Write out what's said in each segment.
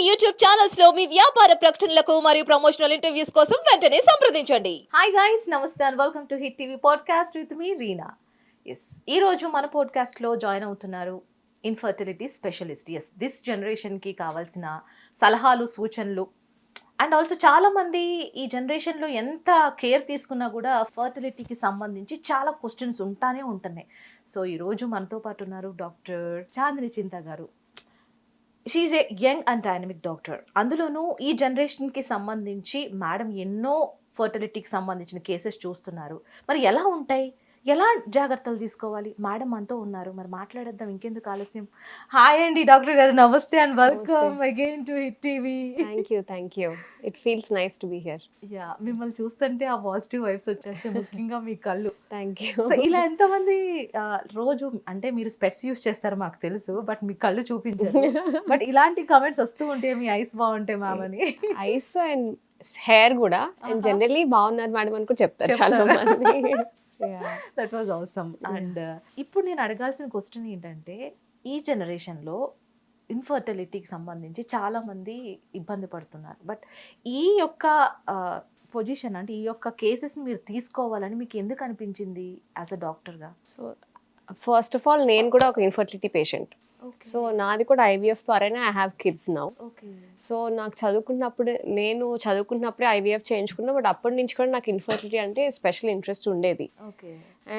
YouTube channels లో మీ వ్యాపార ప్రకటనలకు మరియు ప్రమోషనల్ ఇంటర్వ్యూస్ కోసం వెంటనే సంప్రదించండి. హాయ్ గైస్, నమస్తే and welcome to hit TV podcast with మీ రీనా. ఈ రోజు మన పాడ్కాస్ట్ లో జాయిన్ అవుతున్నారు ఇన్ఫర్టిలిటీ స్పెషలిస్ట్. దిస్ జనరేషన్ కి కావాల్సిన సలహాలు, సూచనలు అండ్ ఆల్సో చాలా మంది ఈ జనరేషన్ లో ఎంత కేర్ తీసుకున్నా కూడా ఫర్టిలిటీకి సంబంధించి చాలా క్వశ్చన్స్ ఉంటానే ఉంటున్నాయి. సో ఈ రోజు మనతో పాటు ఉన్నారు doctor Chandini Chinta garu. She a young and dynamic doctor. అందులోనూ ఈ జనరేషన్కి సంబంధించి మేడం ఎన్నో ఫర్టిలిటీకి సంబంధించిన కేసెస్ చూస్తున్నారు. మరి ఎలా ఉంటాయి, ఎలా జాగ్రత్తలు తీసుకోవాలి? మేడం మనతో ఉన్నారు, మరి మాట్లాడేద్దాం ఇంకెందుకు ఆలస్యం. హాయ్ అండి డాక్టర్ గారు, నమస్తే and welcome again to hit TV. Thank you. It feels nice to be here. Yeah, మిమ్మల్ని చూస్తుంటే ఆ పాజిటివ్ వైబ్స్ వచ్చేస్తే ముఖ్యంగా మీ కళ్ళు. Thank you. సో ఇలా ఎంతమంది రోజు అంటే మీరు స్పెట్స్ యూస్ చేస్తారు మాకు తెలుసు, బట్ మీ కళ్ళు చూపించారు. బట్ ఇలాంటి కమెంట్స్ వస్తూ ఉంటే మీ ఐస్ బాగుంటాయి మ్యామ్ అని. ఐస్ అండ్ హెయిర్ కూడా అండ్ జనరలీ బాగున్నారు మేడం అని కూడా చెప్తారు చాలా మంది. That was awesome. అండ్ ఇప్పుడు నేను అడగాల్సిన క్వశ్చన్ ఏంటంటే, ఈ జనరేషన్లో ఇన్ఫర్టిలిటీకి సంబంధించి చాలా మంది ఇబ్బంది పడుతున్నారు. బట్ ఈ యొక్క పొజిషన్ అంటే ఈ యొక్క కేసెస్ మీరు తీసుకోవాలని మీకు ఎందుకు అనిపించింది యాజ్ అ డాక్టర్గా? సో ఫస్ట్ ఆఫ్ ఆల్ నేను కూడా ఒక ఇన్ఫర్టిలిటీ పేషెంట్. సో నాది కూడా ఐవీఎఫ్ ద్వారానే I have kids now. So నాకు చదువుకున్నప్పుడే ఐవీఎఫ్ చేయించుకున్నా. బట్ అప్పటి నుంచి కూడా నాకు ఇన్ఫర్టిలిటీ అంటే స్పెషల్ ఇంట్రెస్ట్ ఉండేది.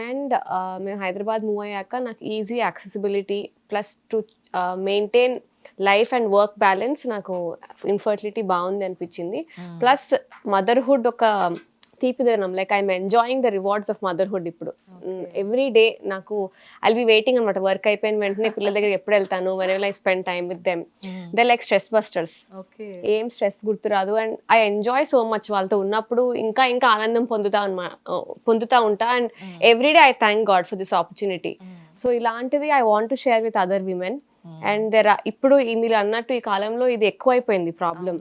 అండ్ మేము హైదరాబాద్ మూవ్ అయ్యాక నాకు easy accessibility plus to maintain life and work balance, నాకు ఇన్ఫర్టిలిటీ బాగుంది అనిపించింది. ప్లస్ మదర్హుడ్ ఒక తీపిదనం, like I'm enjoying the rewards of motherhood. ఇప్పుడు ఎవ్రీ డే నాకు ఐల్ బి వెయిటింగ్ అనమాట. వర్క్ అయిపోయిన వెంటనే పిల్లల దగ్గర ఎప్పుడు వెళ్తాను, when I spend time with them. They like stress busters. ఏం స్ట్రెస్ గుర్తురాదు and I enjoy so much. వాళ్ళతో ఉన్నప్పుడు ఇంకా ఇంకా ఆనందం పొందుతా ఉంటా. And every day I thank God for this opportunity. So ఇలాంటిది I want to share with other women. And ఇప్పుడు మీరు అన్నట్టు ఈ కాలంలో ఇది ఎక్కువైపోయింది problem.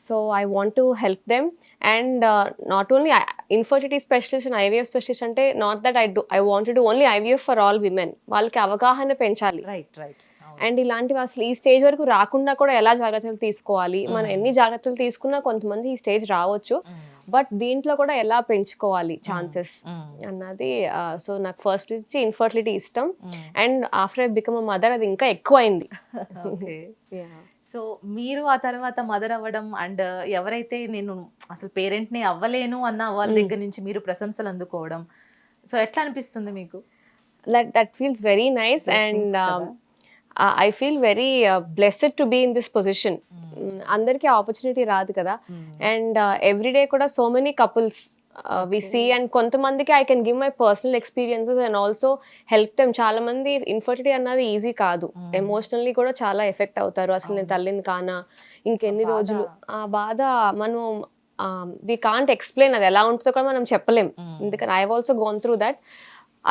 So I want to help them. And not only infertility specialist and IVF specialist అంటే not that I want to do only IVF for all women. వాళ్ళకి అవగాహన పెంచాలి. రైట్. అండ్ ఇలాంటివి అసలు ఈ స్టేజ్ వరకు రాకుండా కూడా ఎలా జాగ్రత్తలు తీసుకోవాలి, మనం ఎన్ని జాగ్రత్తలు తీసుకున్నా కొంతమంది ఈ స్టేజ్ రావచ్చు, బట్ దీంట్లో కూడా ఎలా పెంచుకోవాలి ఛాన్సెస్ అన్నది. సో నాకు ఫస్ట్ నుంచి ఇన్ఫర్టిలిటీ ఇష్టం. And after I become a mother అది ఇంకా ఎక్కువైంది. సో మీరు ఆ తర్వాత మదర్ అవ్వడం అండ్ ఎవరైతే నేను అసలు పేరెంట్ని అవ్వలేను అన్న వాళ్ళ దగ్గర నుంచి మీరు ప్రశంసలు అందుకోవడం, సో ఎట్లా అనిపిస్తుంది మీకు? That feels very nice. And I feel very blessed to be in this position. అందరికీ ఆపర్చునిటీ రాదు కదా. అండ్ ఎవ్రీడే కూడా so many couples we see. And కొంతమందికి I can give my personal experiences and also help them. చాలా మంది infertility అన్నది easy కాదు, emotionally కూడా చాలా ఎఫెక్ట్ అవుతారు. అసలు నేను తల్లిని కానా, ఇంకెన్ని రోజులు, ఆ బాధ మనం వి కాంట్ ఎక్స్ప్లెయిన్. అది ఎలా ఉంటుందో కూడా మనం చెప్పలేం, ఎందుకంటే I have also gonna through that.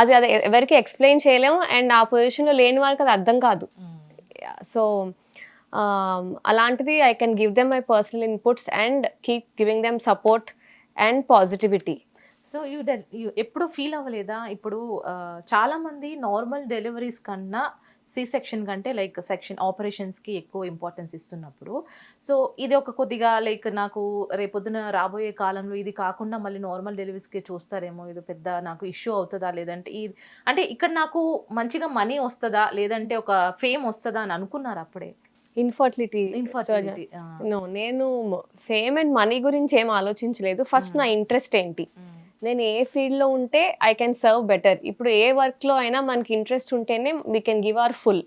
అది ఎవరికి ఎక్స్ప్లెయిన్ చేయలేము. అండ్ ఆ పొజిషన్లో లేని వాళ్ళకి అది అర్థం కాదు. సో అలాంటిది I can give them my personal inputs and keep giving them support and positivity. So ఎప్పుడు ఫీల్ అవ్వలేదా? ఇప్పుడు చాలా మంది నార్మల్ డెలివరీస్ కన్నా సి సెక్షన్ కంటే లైక్ సెక్షన్ ఆపరేషన్స్కి ఎక్కువ ఇంపార్టెన్స్ ఇస్తున్నప్పుడు, సో ఇది ఒక కొద్దిగా లైక్ నాకు రేపొద్దున రాబోయే కాలంలో ఇది కాకుండా మళ్ళీ నార్మల్ డెలివరీస్కి చూస్తారేమో, ఇది పెద్ద నాకు ఇష్యూ అవుతుందా, లేదంటే అంటే ఇక్కడ నాకు మంచిగా మనీ వస్తుందా, లేదంటే ఒక ఫేమ్ వస్తుందా అని అనుకున్నారు అప్పుడే? ఇన్ఫర్టిలిటీ నేను ఫేమ్ అండ్ మనీ గురించి ఏం ఆలోచించలేదు. ఫస్ట్ నా ఇంట్రెస్ట్ ఏంటి, నేను ఏ ఫీల్డ్లో ఉంటే ఐ కెన్ సర్వ్ బెటర్. ఇప్పుడు ఏ వర్క్లో అయినా మనకి ఇంట్రెస్ట్ ఉంటేనే we can give our full,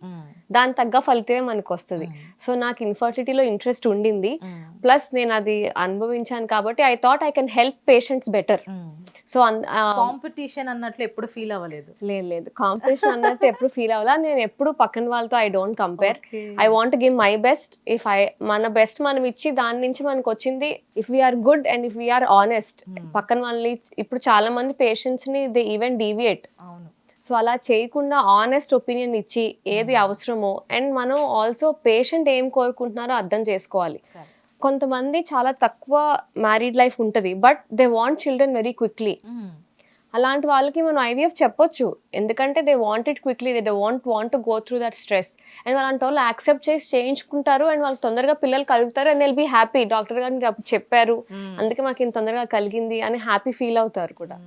దాని తగ్గ ఫలితమే మనకు వస్తుంది. సో నాకు ఇన్ఫర్టిలిటీలో ఇంట్రెస్ట్ ఉండింది, ప్లస్ నేను అది అనుభవించాను కాబట్టి I thought I can help patients better. So competition అన్నట్లు ఎప్పుడు ఫీల్ అవ్వలేదు? లేదు, కాంపిటీషన్ అన్నట్టు ఎప్పుడు ఫీల్ అవ్వాలా. నేను ఎప్పుడు పక్కన వాళ్ళతో I don't compare. I want give my best. మన బెస్ట్ మనం ఇచ్చి దాని నుంచి మనకు వచ్చింది, if we're good and if we're honest, పక్కన వాళ్ళని ఇప్పుడు చాలా మంది పేషెంట్స్ ని దే ఈవెన్ డీవియేట్. సో అలా చేయకుండా ఆనెస్ట్ ఒపీనియన్ ఇచ్చి ఏది అవసరమో, అండ్ మనం ఆల్సో పేషెంట్ ఏం కోరుకుంటున్నారో అర్థం చేసుకోవాలి. కొంతమంది చాలా తక్కువ మ్యారీడ్ లైఫ్ ఉంటుంది, but they want children very quickly. అలాంటి వాళ్ళకి మనం ఐవీఎఫ్ చెప్పొచ్చు, ఎందుకంటే they want it quickly, they want to go through that stress. And అలాంటి వాళ్ళు యాక్సెప్ట్ చేసి చేయించుకుంటారు అండ్ వాళ్ళకి తొందరగా పిల్లలు కలుగుతారు and will be happy. Doctor గారు మీరు అప్పుడు చెప్పారు అందుకే మాకు ఇంత తొందరగా కలిగింది అని హ్యాపీ ఫీల్ అవుతారు కూడా.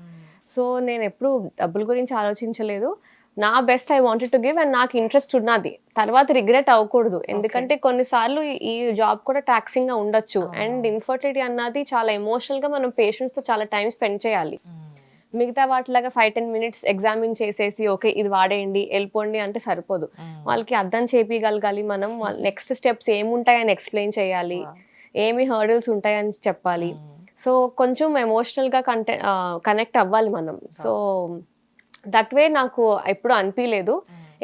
సో నేను ఎప్పుడు డబ్బుల గురించి ఆలోచించలేదు. నా best I wanted to give and నాకు ఇంట్రెస్ట్ ఉన్నది, తర్వాత రిగ్రెట్ అవ్వకూడదు. ఎందుకంటే కొన్నిసార్లు ఈ జాబ్ కూడా టాక్సింగ్ గా ఉండొచ్చు. అండ్ ఇన్ఫర్టిలిటీ అన్నది చాలా ఎమోషనల్ గా మనం పేషెంట్స్ తో చాలా టైం స్పెండ్ చేయాలి. మిగతా వాటిలాగా 5-10 minutes ఎగ్జామిన్ చేసేసి ఓకే ఇది వాడేయండి వెళ్ళిపోండి అంటే సరిపోదు. వాళ్ళకి అర్థం చేపించగలగాలి, మనం నెక్స్ట్ స్టెప్స్ ఏముంటాయని ఎక్స్ప్లెయిన్ చేయాలి, ఏమి హర్డిల్స్ ఉంటాయని చెప్పాలి. సో కొంచెం ఎమోషనల్గా కనెక్ట్ అవ్వాలి మనం. సో దట్ వే నాకు ఎప్పుడు అనిపించలేదు,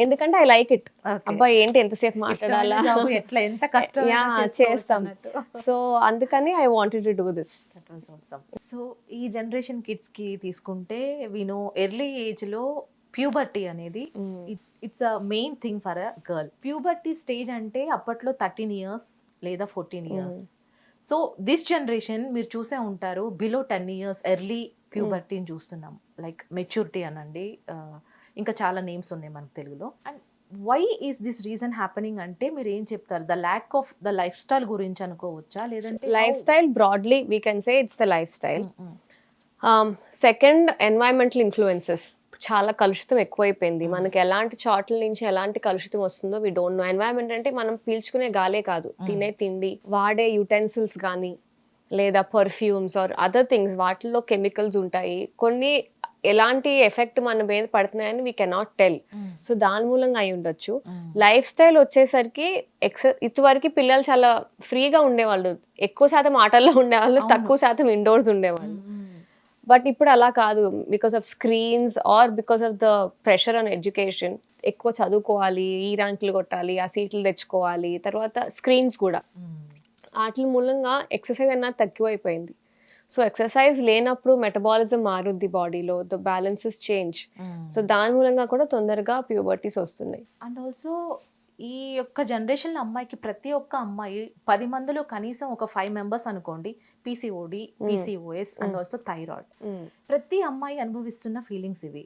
ఎందుకంటే ఐ లైక్ ఇట్. అబ్బాయి ఏంటి ఎంతసేపు మాట్లాడాలా, ఎట్లా ఎంత కష్టం చేస్తాం. సో అందుకని I wanted to do this. So ఈ జనరేషన్ కిడ్స్ కి తీసుకుంటే వినో ఎర్లీ ఏజ్ లో ప్యూబర్టీ అనేది it's a main thing for a girl. Puberty stage అంటే అప్పట్లో 13 years లేదా 14 years. సో దిస్ జనరేషన్ మీరు చూసే ఉంటారు బిలో 10 years ఎర్లీ ప్యూబర్టీని చూస్తున్నాం. లైక్ మెచ్యూరిటీ అనండి, ఇంకా చాలా నేమ్స్ ఉన్నాయి మనకు తెలుగులో. And why is this reason happening అంటే మీరు ఏం చెప్తారు? The lack of the lifestyle గురించి అనుకోవచ్చా, లేదంటే lifestyle broadly we can say it's the lifestyle. Second, environmental influences. చాలా కలుషితం ఎక్కువైపోయింది. మనకి ఎలాంటి చోట్ల నుంచి ఎలాంటి కలుషితం వస్తుందో వి డోంట్ నో. ఎన్వైరన్మెంట్ అంటే మనం పీల్చుకునే గాలే కాదు, తినే తిండి, వాడే యుటెన్సిల్స్ కానీ లేదా పర్ఫ్యూమ్స్ ఆర్ అదర్ థింగ్స్, వాటిల్లో కెమికల్స్ ఉంటాయి. కొన్ని ఎలాంటి ఎఫెక్ట్ మన మీద పడుతున్నాయని వీ కెనాట్ టెల్. సో దాని మూలంగా అయి ఉండొచ్చు. లైఫ్ స్టైల్ వచ్చేసరికి ఇటువరకు పిల్లలు చాలా ఫ్రీగా ఉండేవాళ్ళు, ఎక్కువ శాతం ఆటల్లో ఉండేవాళ్ళు, తక్కువ శాతం ఇండోర్స్ ఉండేవాళ్ళు. బట్ ఇప్పుడు అలా కాదు, because of screens or because of the pressure on education. ఎక్కువ చదువుకోవాలి, ఈ ర్యాంకులు కొట్టాలి, ఆ సీట్లు తెచ్చుకోవాలి, తర్వాత స్క్రీన్స్ కూడా. వాటి మూలంగా ఎక్సర్సైజ్ అన్నది తక్కువైపోయింది. సో ఎక్సర్సైజ్ లేనప్పుడు మెటబాలిజం మారుద్ది బాడీలో, ద బ్యాలెన్సెస్ చేంజ్. సో దాని మూలంగా కూడా తొందరగా ప్యూబర్టీస్ వస్తున్నాయి. అండ్ ఆల్సో ఈ యొక్క జనరేషన్ అమ్మాయికి, ప్రతి ఒక్క అమ్మాయి 10 మందిలో కనీసం ఒక 5 members అనుకోండి PCOD, PCOS and also thyroid. ప్రతి అమ్మాయి అనుభవిస్తున్న ఫీలింగ్స్ ఇవి.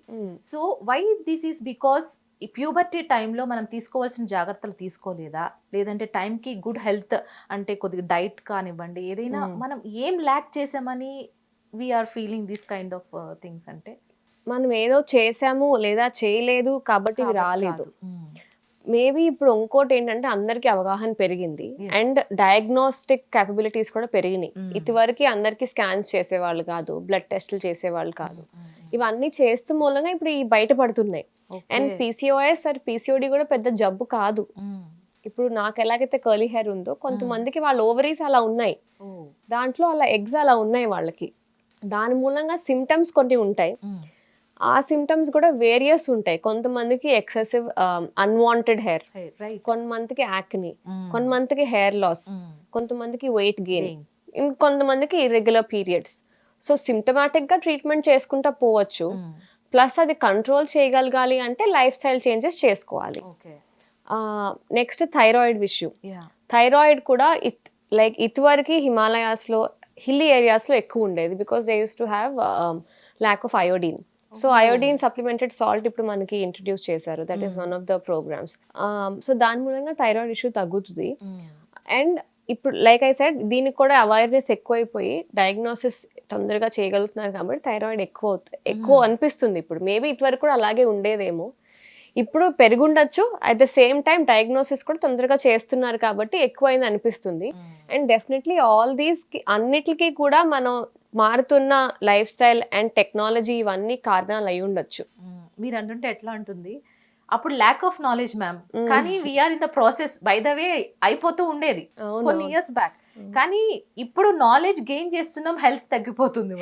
So why this is because ఈ ప్యూబర్టీ టైంలో మనం తీసుకోవాల్సిన జాగ్రత్తలు తీసుకోలేదా, లేదంటే టైంకి గుడ్ హెల్త్ అంటే కొద్దిగా డైట్ కానివ్వండి, ఏదైనా మనం ఏం ల్యాక్ చేసామని we're feeling this kind of things? అంటే మనం ఏదో చేసాము లేదా చేయలేదు కాబట్టి ఇవి రాలేదు. మేబీ ఇప్పుడు ఇంకోటి ఏంటంటే అందరికి అవగాహన పెరిగింది అండ్ డయాగ్నోస్టిక్ క్యాపబిలిటీస్ కూడా పెరిగినాయి. ఇదివరకు అందరికి స్కాన్స్ చేసేవాళ్ళు కాదు, బ్లడ్ టెస్టులు చేసేవాళ్ళు కాదు. ఇవన్నీ చేస్తూ మూలంగా ఇప్పుడు ఈ బయటపడుతున్నాయి. అండ్ పీసీఓఎస్ ఆర్ పీసీఓడి కూడా పెద్ద జబ్బు కాదు. ఇప్పుడు నాకు ఎలాగైతే కర్లీ హెయిర్ ఉందో కొంతమందికి వాళ్ళ ఓవరీస్ అలా ఉన్నాయి, దాంట్లో అలా ఎగ్స్ అలా ఉన్నాయి వాళ్ళకి. దాని మూలంగా సిమ్టమ్స్ కొన్ని ఉంటాయి. ఆ సిమ్టమ్స్ కూడా వేరియస్ ఉంటాయి. కొంతమందికి ఎక్సెసివ్ అన్వాంటెడ్ హెయిర్, కొంతమందికి యాక్ని, కొంతమందికి హెయిర్ లాస్, కొంతమందికి వెయిట్ గెయిన్, ఇంకొంతమందికి ఇర్రెగ్యులర్ పీరియడ్స్. సో సిమ్టమాటిక్ గా ట్రీట్మెంట్ చేసుకుంటా పోవచ్చు. ప్లస్ అది కంట్రోల్ చేయగలగాలి అంటే లైఫ్ స్టైల్ చేంజెస్ చేసుకోవాలి. నెక్స్ట్ థైరాయిడ్ విషయం. థైరాయిడ్ కూడా లైక్ ఇటువరకు హిమాలయాస్ లో హిల్లీ ఏరియాస్ లో ఎక్కువ ఉండేది, because they use to have lack of iodine. So iodine supplemented salt ఇప్పుడు మనకి ఇంట్రడ్యూస్ చేశారు, that is one of the programs. So దాని మూలంగా థైరాయిడ్ ఇష్యూ తగ్గుతుంది. అండ్ ఇప్పుడు లైక్ ఐ సెడ్ దీనికి కూడా అవేర్నెస్ ఎక్కువైపోయి డయాగ్నోసిస్ తొందరగా చేయగలుగుతున్నారు కాబట్టి థైరాయిడ్ ఎక్కువ అనిపిస్తుంది ఇప్పుడు. మేబీ ఇటువరకు కూడా అలాగే ఉండేదేమో, ఇప్పుడు పెరుగుండొచ్చు. At the same time diagnosis కూడా తొందరగా చేస్తున్నారు కాబట్టి ఎక్కువైంది అనిపిస్తుంది. అండ్ డెఫినెట్లీ ఆల్ దీస్ అన్నిటికీ కూడా మనం మారుతున్న లైఫ్ స్టైల్ అండ్ టెక్నాలజీ ఇవన్నీ కారణాలు అయి ఉండొచ్చు. మీరు అంటుంటే ఎట్లా ఉంటుంది, అప్పుడు ల్యాక్ ఆఫ్ నాలెడ్జ్ మ్యామ్, కానీ we're in the process. By the way అయిపోతూ ఉండేది కొన్ని ఇయర్స్ బ్యాక్, కానీ ఇప్పుడు నాలెడ్జ్ గెయిన్ చేస్తున్నాం, హెల్త్ తగ్గిపోతుంది.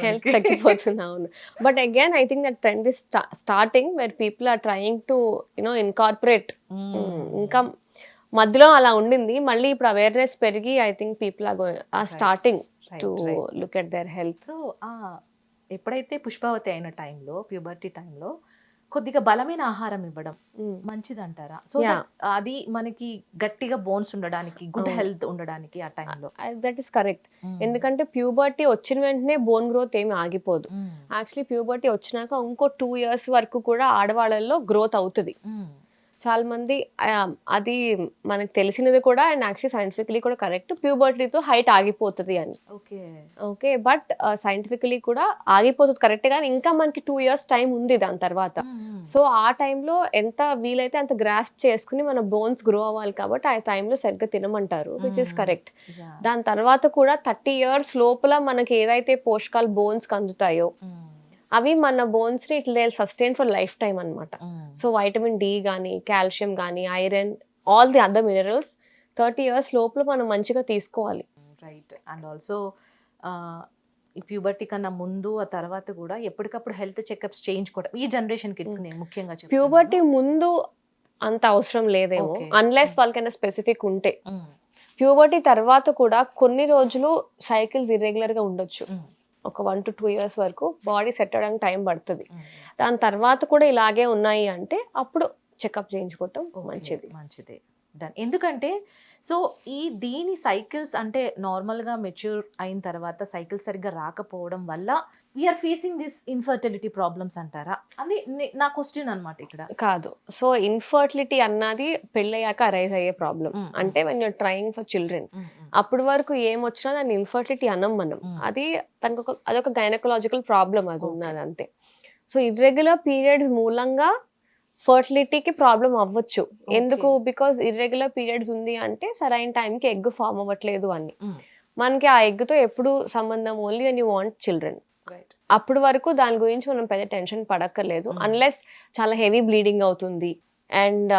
అవును. But again I think that trend is starting where people are trying to incorporate. ఇంకా మధ్యలో అలా ఉండింది, మళ్ళీ ఇప్పుడు అవేర్నెస్ పెరిగి I think people are starting to look at their health. So ఎప్పుడైతే పుష్పావతి అయిన టైంలో, ప్యూబర్టీ టైంలో కొద్దిగా బలమైన ఆహారం ఇవ్వడం మంచిదంటారా? సో అది మనకి గట్టిగా బోన్స్ ఉండడానికి, గుడ్ హెల్త్ ఉండడానికి ఆ టైంలో. That is correct. ఎందుకంటే ప్యూబర్టీ వచ్చిన వెంటనే బోన్ గ్రోత్ ఏమి ఆగిపోదు. యాక్చువల్లీ ప్యూబర్టీ వచ్చినాక ఇంకో 2 years వరకు కూడా ఆడవాళ్ళల్లో గ్రోత్ అవుతుంది. చాలా మంది అది మనకు తెలిసినది కూడా, అండ్ యాక్చువల్లీ సైంటిఫికలీ కూడా కరెక్ట్, ప్యూబర్టీతో హైట్ ఆగిపోతుంది అని. ఓకే, బట్ సైంటిఫికలీ కూడా ఆగిపోతుంది కరెక్ట్, కానీ ఇంకా మనకి 2 years టైం ఉంది దాని తర్వాత. సో ఆ టైంలో ఎంత వీలైతే అంత గ్రాస్ప్ చేసుకుని మన బోన్స్ గ్రో అవ్వాలి, కాబట్టి ఆ టైంలో సరిగ్గా తినమంటారు, విచ్ ఇస్ కరెక్ట్. దాని తర్వాత కూడా 30 years లోపల మనకి ఏదైతే పోషకాలు బోన్స్ అందుతాయో అవి మన బోన్స్ ని ఇట్లా సస్టైన్ ఫర్ లైఫ్ టైం అనమాట. సో వైటమిన్ డి కానీ, కాల్షియం కానీ, iron, all the other minerals 30 years లోపల మనం మంచిగా తీసుకోవాలి. రైట్. అండ్ ఆల్సో ఈ ప్యూబర్టీ కన్నా ముందు ఆ తర్వాత కూడా ఎప్పటికప్పుడు హెల్త్ చెకప్స్ చేయించుకోవడం ఈ జనరేషన్ కిడ్స్ నేను ముఖ్యంగా చెప్తాను. ప్యూబర్టీ ముందు అంత అవసరం లేదేమో, అన్లెస్ వాళ్ళకైనా స్పెసిఫిక్ ఉంటే. ప్యూబర్టీ తర్వాత కూడా కొన్ని రోజులు సైకిల్స్ ఇర్రెగ్యులర్ గా ఉండొచ్చు, ఒక 1 to 2 years వరకు బాడీ సెట్ అవడానికి టైం పడుతుంది. దాని తర్వాత కూడా ఇలాగే ఉన్నాయి అంటే అప్పుడు చెకప్ చేయించుకోవటం మంచిది. ఎందుకంటే సో దీని సైకిల్స్ అంటే నార్మల్గా మెచ్యూర్ అయిన తర్వాత సైకిల్ సరిగ్గా రాకపోవడం వల్ల we're facing this infertility problems అంటారా? అది నా క్వశ్చన్ అనమాట ఇక్కడ. కాదు. సో ఇన్ఫర్టిలిటీ అన్నది పెళ్ళయ్యాక అరైజ్ అయ్యే ప్రాబ్లం. అంటే when you're trying for children, అప్పటి వరకు ఏమొచ్చినా దాన్ని ఇన్ఫర్టిలిటీ అనం మనం. అది అదొక గైనకలాజికల్ ప్రాబ్లం, అది ఉన్నది అంతే. సో ఇర్రెగ్యులర్ పీరియడ్స్ మూలంగా ఫర్టిలిటీకి ప్రాబ్లం అవ్వచ్చు. ఎందుకు? బికాస్ ఇర్రెగ్యులర్ పీరియడ్స్ ఉంది అంటే సరైన టైంకి ఎగ్ ఫామ్ అవ్వట్లేదు అని. మనకి ఆ ఎగ్తో ఎప్పుడు సంబంధం only when you want children. అప్పటి వరకు దాని గురించి మనం పెద్ద టెన్షన్ పడక్కర్లేదు, అన్లెస్ చాలా హెవీ బ్లీడింగ్ అవుతుంది అండ్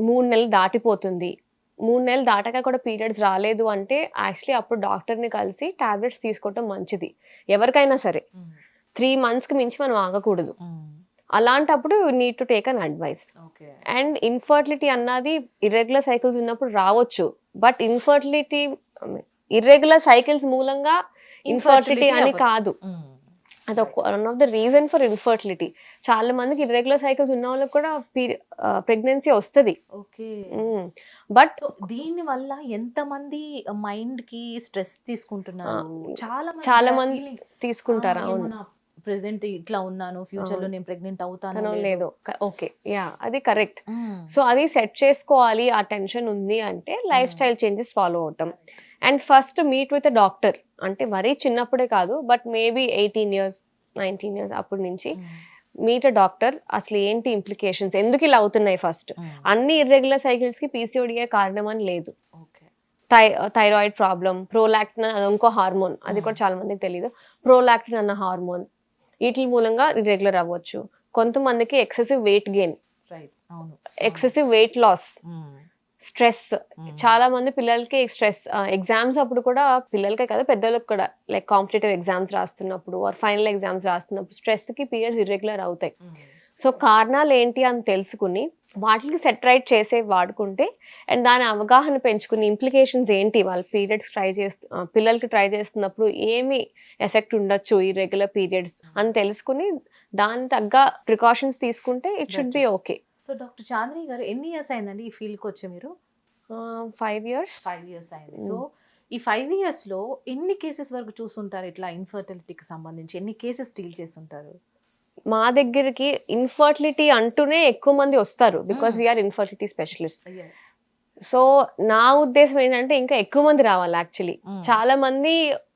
3 నెలలు దాటిపోతుంది. 3 నెలలు దాటాక కూడా పీరియడ్స్ రాలేదు అంటే యాక్చువల్లీ అప్పుడు డాక్టర్ని కలిసి టాబ్లెట్స్ తీసుకోవటం మంచిది. ఎవరికైనా సరే 3 months మించి మనం ఆగకూడదు. అలాంటప్పుడు you need to take an advice. And infertility అన్నది ఇర్రెగ్యులర్ సైకిల్స్ ఉన్నప్పుడు రావచ్చు, బట్ ఇన్ఫర్టిలిటీ ఇర్రెగ్యులర్ సైకిల్స్ మూలంగా ఇన్ఫర్టిలిటీ అని కాదు. అదొక one of the reason for infertility. చాలా మందికి ఇర్రెగ్యులర్ సైకిల్స్ ఉన్న వాళ్ళకి కూడా ప్రెగ్నెన్సీ వస్తుంది. బట్ దీని వల్ల ఎంత మంది మైండ్ కి స్ట్రెస్ తీసుకుంటున్నారు, చాలా మంది తీసుకుంటారా? ప్రెసెంట్ ఇట్లా ఉన్నాను, ఫ్యూచర్ లో నేను ప్రెగ్నెంట్ అవుతానో లేదు. ఓకే, యా, అది కరెక్ట్. సో అది సెట్ చేసుకోవాలి. ఆ టెన్షన్ ఉంది అంటే లైఫ్ స్టైల్ చేంజెస్ ఫాలో అవటం. And first meet with a doctor. అంటే మరీ చిన్నప్పుడే కాదు, బట్ మేబీ 18 years 19 years అప్పటి నుంచి మీట్ అ డాక్టర్. అసలు ఏంటి ఇంప్లికేషన్స్, ఎందుకు ఇలా అవుతున్నాయి? ఫస్ట్ అన్ని ఇర్రెగ్యులర్ సైకిల్స్ కి పీసీఓడియే కారణం అని లేదు. థైరాయిడ్ ప్రాబ్లం, ప్రోలాక్టిన్ అది ఇంకో హార్మోన్, అది కూడా చాలా మందికి తెలియదు. ప్రోలాక్టిన్ అన్న హార్మోన్, వీటి మూలంగా ఇర్రెగ్యులర్ అవ్వచ్చు. కొంతమందికి excessive weight gain, excessive weight loss, stress. చాలా మంది పిల్లలకి స్ట్రెస్, ఎగ్జామ్స్ అప్పుడు కూడా, పిల్లలకే కదా పెద్దలకు కూడా, లైక్ కాంపిటేటివ్ ఎగ్జామ్స్ రాస్తున్నప్పుడు ఆర్ ఫైనల్ ఎగ్జామ్స్ రాస్తున్నప్పుడు స్ట్రెస్ కి పీరియడ్స్ ఇర్రెగ్యులర్ అవుతాయి. సో కారణాలు ఏంటి అని తెలుసుకుని వాటికి సెట్ రైట్ చేసే వాడుకుంటే, అండ్ దాని అవగాహన పెంచుకుని ఇంప్లికేషన్స్ ఏంటి, వాళ్ళ పీరియడ్స్ పిల్లలకి ట్రై చేస్తున్నప్పుడు ఏమి ఎఫెక్ట్ ఉండొచ్చు ఈ రెగ్యులర్ పీరియడ్స్ అని తెలుసుకుని దాని తగ్గ ప్రికాషన్స్ తీసుకుంటే it should be okay. So doctor Chandni గారు, ఎన్ని ఇయర్స్ అయిందండి ఈ ఫీల్డ్కి వచ్చి మీరు? 5 years. 5 years అయింది. సో ఈ 5 years లో ఎన్ని కేసెస్ వరకు చూస్తుంటారు? ఇట్లా ఇన్ఫర్టిలిటీకి సంబంధించి ఎన్ని కేసెస్ డీల్ చేస్తుంటారు? మా దగ్గరికి ఇన్ఫర్టిలిటీ అంటూనే ఎక్కువ మంది వస్తారు, because we're infertility specialist. So నా ఉద్దేశం ఏంటంటే ఇంకా ఎక్కువ మంది రావాలి. యాక్చువల్లీ చాలా మంది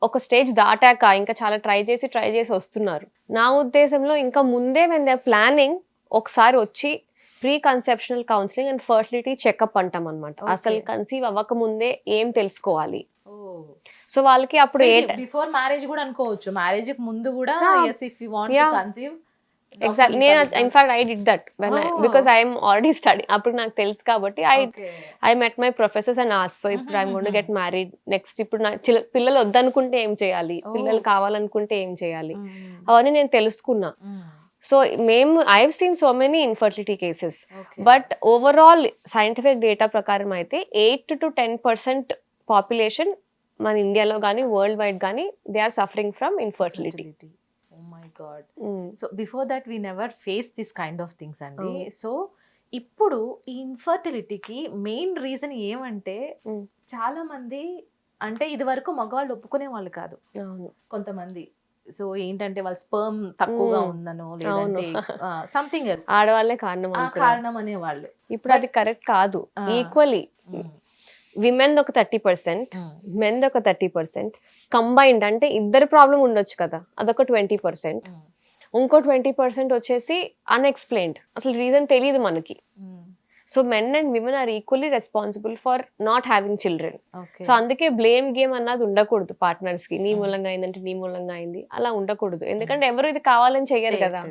ఒక స్టేజ్ దాటాక ఇంకా చాలా ట్రై చేసి వస్తున్నారు. నా ఉద్దేశంలో ఇంకా ముందే వెన్ దే ప్లానింగ్ ఒకసారి వచ్చి pre conceptional counselling and fertility checkup అంటాం అనమాట. అసలు కన్సీవ్ అవ్వక ముందే ఏం తెలుసుకోవాలి. సో వాళ్ళకి అప్పుడు బిఫోర్ మ్యారేజ్ కూడా అనుకోవచ్చు, మ్యారేజ్ కి ముందు కూడా if you want to conceive. Exactly. నేను in fact I did that when because I'm already study. అప్పుడు నాకు తెలుసు కాబట్టి I met my professors and ask, so ఇప్పుడు I'm going to get married next, ఇప్పుడు నా పిల్లలు వద్దనుకుంటే ఏం చేయాలి, పిల్లలు కావాలనుకుంటే ఏం చేయాలి, అవన్నీ నేను తెలుసుకున్నా. So I have seen so many infertility cases, but overall scientific data ప్రకారం అయితే 8 to 10% పాపులేషన్ మన ఇండియాలో కానీ వరల్డ్ వైడ్ కానీ they are suffering from infertility. My god. So before that we never face this kind of things అండి. సో ఇప్పుడు ఈ ఇన్ఫర్టిలిటీకి మెయిన్ రీజన్ ఏమంటే చాలా మంది అంటే ఇది వరకు మగవాళ్ళు ఒప్పుకునే వాళ్ళు కాదు కొంతమంది. సో ఏంటంటే వాళ్ళ స్పర్మ్ తక్కువగా ఉందనో లేదంటే సంథింగ్ ఎల్స్ ఆడవాళ్ళే కారణం అనేవాళ్ళు. ఇప్పుడు అది కరెక్ట్ కాదు. ఈక్వలీ విమెన్ ఒక 30%, మెన్ ఒక 30%, కంబైన్డ్ అంటే ఇద్దరు ప్రాబ్లం ఉండొచ్చు కదా, అదొక 20%. ఇంకో 20% వచ్చేసి అన్ఎక్స్ప్లెయిన్డ్, అసలు రీజన్ తెలియదు మనకి. So men and women are equally responsible for not having children. So అందుకే బ్లేమ్ గేమ్ అన్నది ఉండకూడదు పార్ట్నర్స్ కి. నీ మూలంగా అయిందంటే నీ మూలంగా అయింది అలా ఉండకూడదు, ఎందుకంటే ఎవరు ఇది కావాలని చెయ్యరు కదా.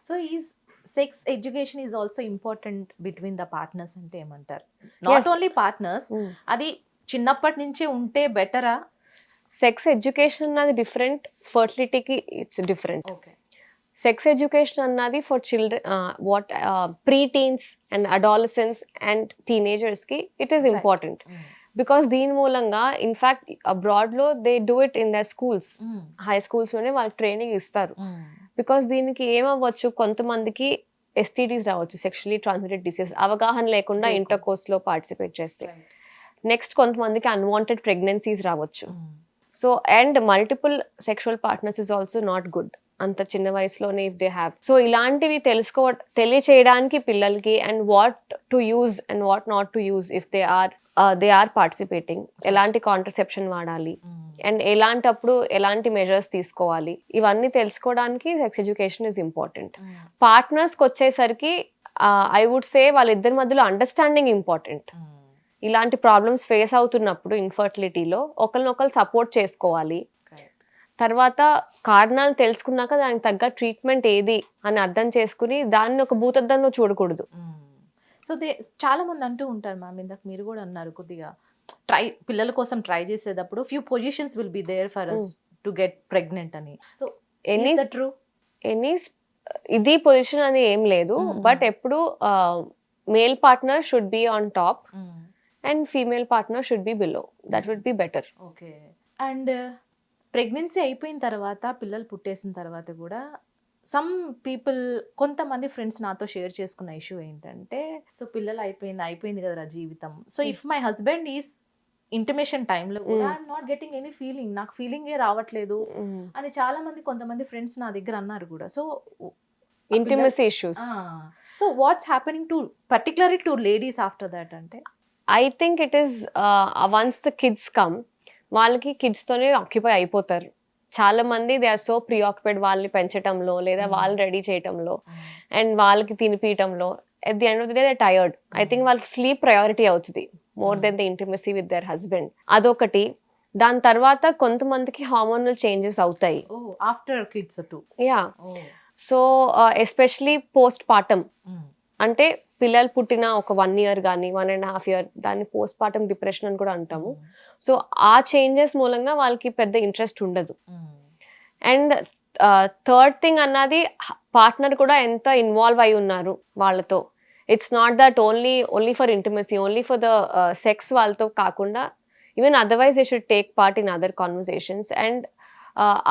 సో ఈ sex education is also important between the partners అంటే ఏమంటారు? నాట్ ఓన్లీ పార్ట్నర్స్, అది చిన్నప్పటి నుంచే ఉంటే బెటరా? సెక్స్ ఎడ్యుకేషన్ అన్నది డిఫరెంట్, ఫర్టిలిటీకి ఇట్స్ డిఫరెంట్. సెక్స్ ఎడ్యుకేషన్ అన్నది for children, what pre teens and adolescence and టీనేజర్స్కి ఇట్ ఈస్ ఇంపార్టెంట్. బికాస్ దీని మూలంగా ఇన్ఫ్యాక్ట్ అబ్రాడ్లో they do it in the schools, high స్కూల్స్లోనే వాళ్ళు ట్రైనింగ్ ఇస్తారు. బికాస్ దీనికి ఏమవ్వచ్చు, కొంతమందికి ఎస్టీడీస్ రావచ్చు, సెక్షువల్లీ ట్రాన్స్మిటెడ్ డిసీజ్, అవగాహన లేకుండా ఇంటర్ కోర్స్లో పార్టిసిపేట్ చేస్తే. నెక్స్ట్ కొంతమందికి అన్వాంటెడ్ ప్రెగ్నెన్సీస్ రావచ్చు. So and multiple sexual partners is also not good అంత చిన్న వయసులోనే ఇఫ్ దే హ్యావ్. సో ఇలాంటివి తెలియచేయడానికి పిల్లలకి, and what to use and what not to use if they are participating, ఎలాంటి కాంట్రసెప్షన్ వాడాలి అండ్ ఎలాంటప్పుడు ఎలాంటి మెజర్స్ తీసుకోవాలి, ఇవన్నీ తెలుసుకోవడానికి సెక్స్ ఎడ్యుకేషన్ ఇస్ ఇంపార్టెంట్. పార్ట్నర్స్కి వచ్చేసరికి ఐ వుడ్ సే వాళ్ళిద్దరి మధ్యలో అండర్స్టాండింగ్ ఇంపార్టెంట్. ఇలాంటి ప్రాబ్లమ్స్ ఫేస్ అవుతున్నప్పుడు ఇన్ఫర్టిలిటీలో ఒకరినొకరు సపోర్ట్ చేసుకోవాలి. తర్వాత కారణాలు తెలుసుకున్నాక దానికి తగ్గ ట్రీట్మెంట్ ఏది అని అర్థం చేసుకుని దాన్ని ఒక భూతద్దంలో చూడకూడదు. సో చాలా మంది అంటూ ఉంటారు మ్యామ్, ఇందాక మీరు కూడా అన్నారు కొద్దిగా పిల్లల కోసం ట్రై చేసేటప్పుడు few positions will be there for us to get pregnant అని. సో ఎనీ ఇది పొజిషన్ అని ఏం లేదు, బట్ ఎప్పుడు male partner should be on top and female partner should be below, that would be better. Okay. And pregnancy అయిపోయిన తర్వాత, పిల్లలు పుట్టేసిన తర్వాత కూడా సమ్ పీపుల్, కొంతమంది ఫ్రెండ్స్ నాతో షేర్ చేసుకున్న ఇష్యూ ఏంటంటే, సో పిల్లలు అయిపోయింది కదా జీవితం, so if my husband is intimation టైంలో కూడా I'm not getting any feeling, నాకు ఫీలింగే రావట్లేదు అని చాలా మంది, కొంతమంది ఫ్రెండ్స్ నా దగ్గర అన్నారు కూడా. So intimacy issues. So what's happening to particularly to ladies after that అంటే? I think it is once the kids come, వాళ్ళకి కిడ్స్తోనే ఆక్యుపై అయిపోతారు. చాలా మంది they are so preoccupied వాళ్ళని పెంచటంలో లేదా వాళ్ళు రెడీ చేయటంలో అండ్ వాళ్ళకి తినిపించటంలో. At the end of the day they tired. I think వాళ్ళకి స్లీప్ ప్రయారిటీ అవుతుంది more than the intimacy with their husband. అదొకటి. దాని తర్వాత కొంతమందికి హార్మోనల్ చేంజెస్ అవుతాయి after kids to. Yeah. So especially post partum, అంటే పిల్లలు పుట్టిన ఒక 1 year కానీ 1.5 year, దాన్ని పోస్ట్ పార్టమ్ డిప్రెషన్ అని కూడా అంటాము. సో ఆ చేంజెస్ మూలంగా వాళ్ళకి పెద్ద ఇంట్రెస్ట్ ఉండదు. అండ్ థర్డ్ థింగ్ అన్నది పార్ట్నర్ కూడా ఎంత ఇన్వాల్వ్ అయి ఉన్నారు వాళ్ళతో. It's not that only for intimacy, only for the sex వాళ్ళతో కాకుండా even otherwise they should take part in other conversations. And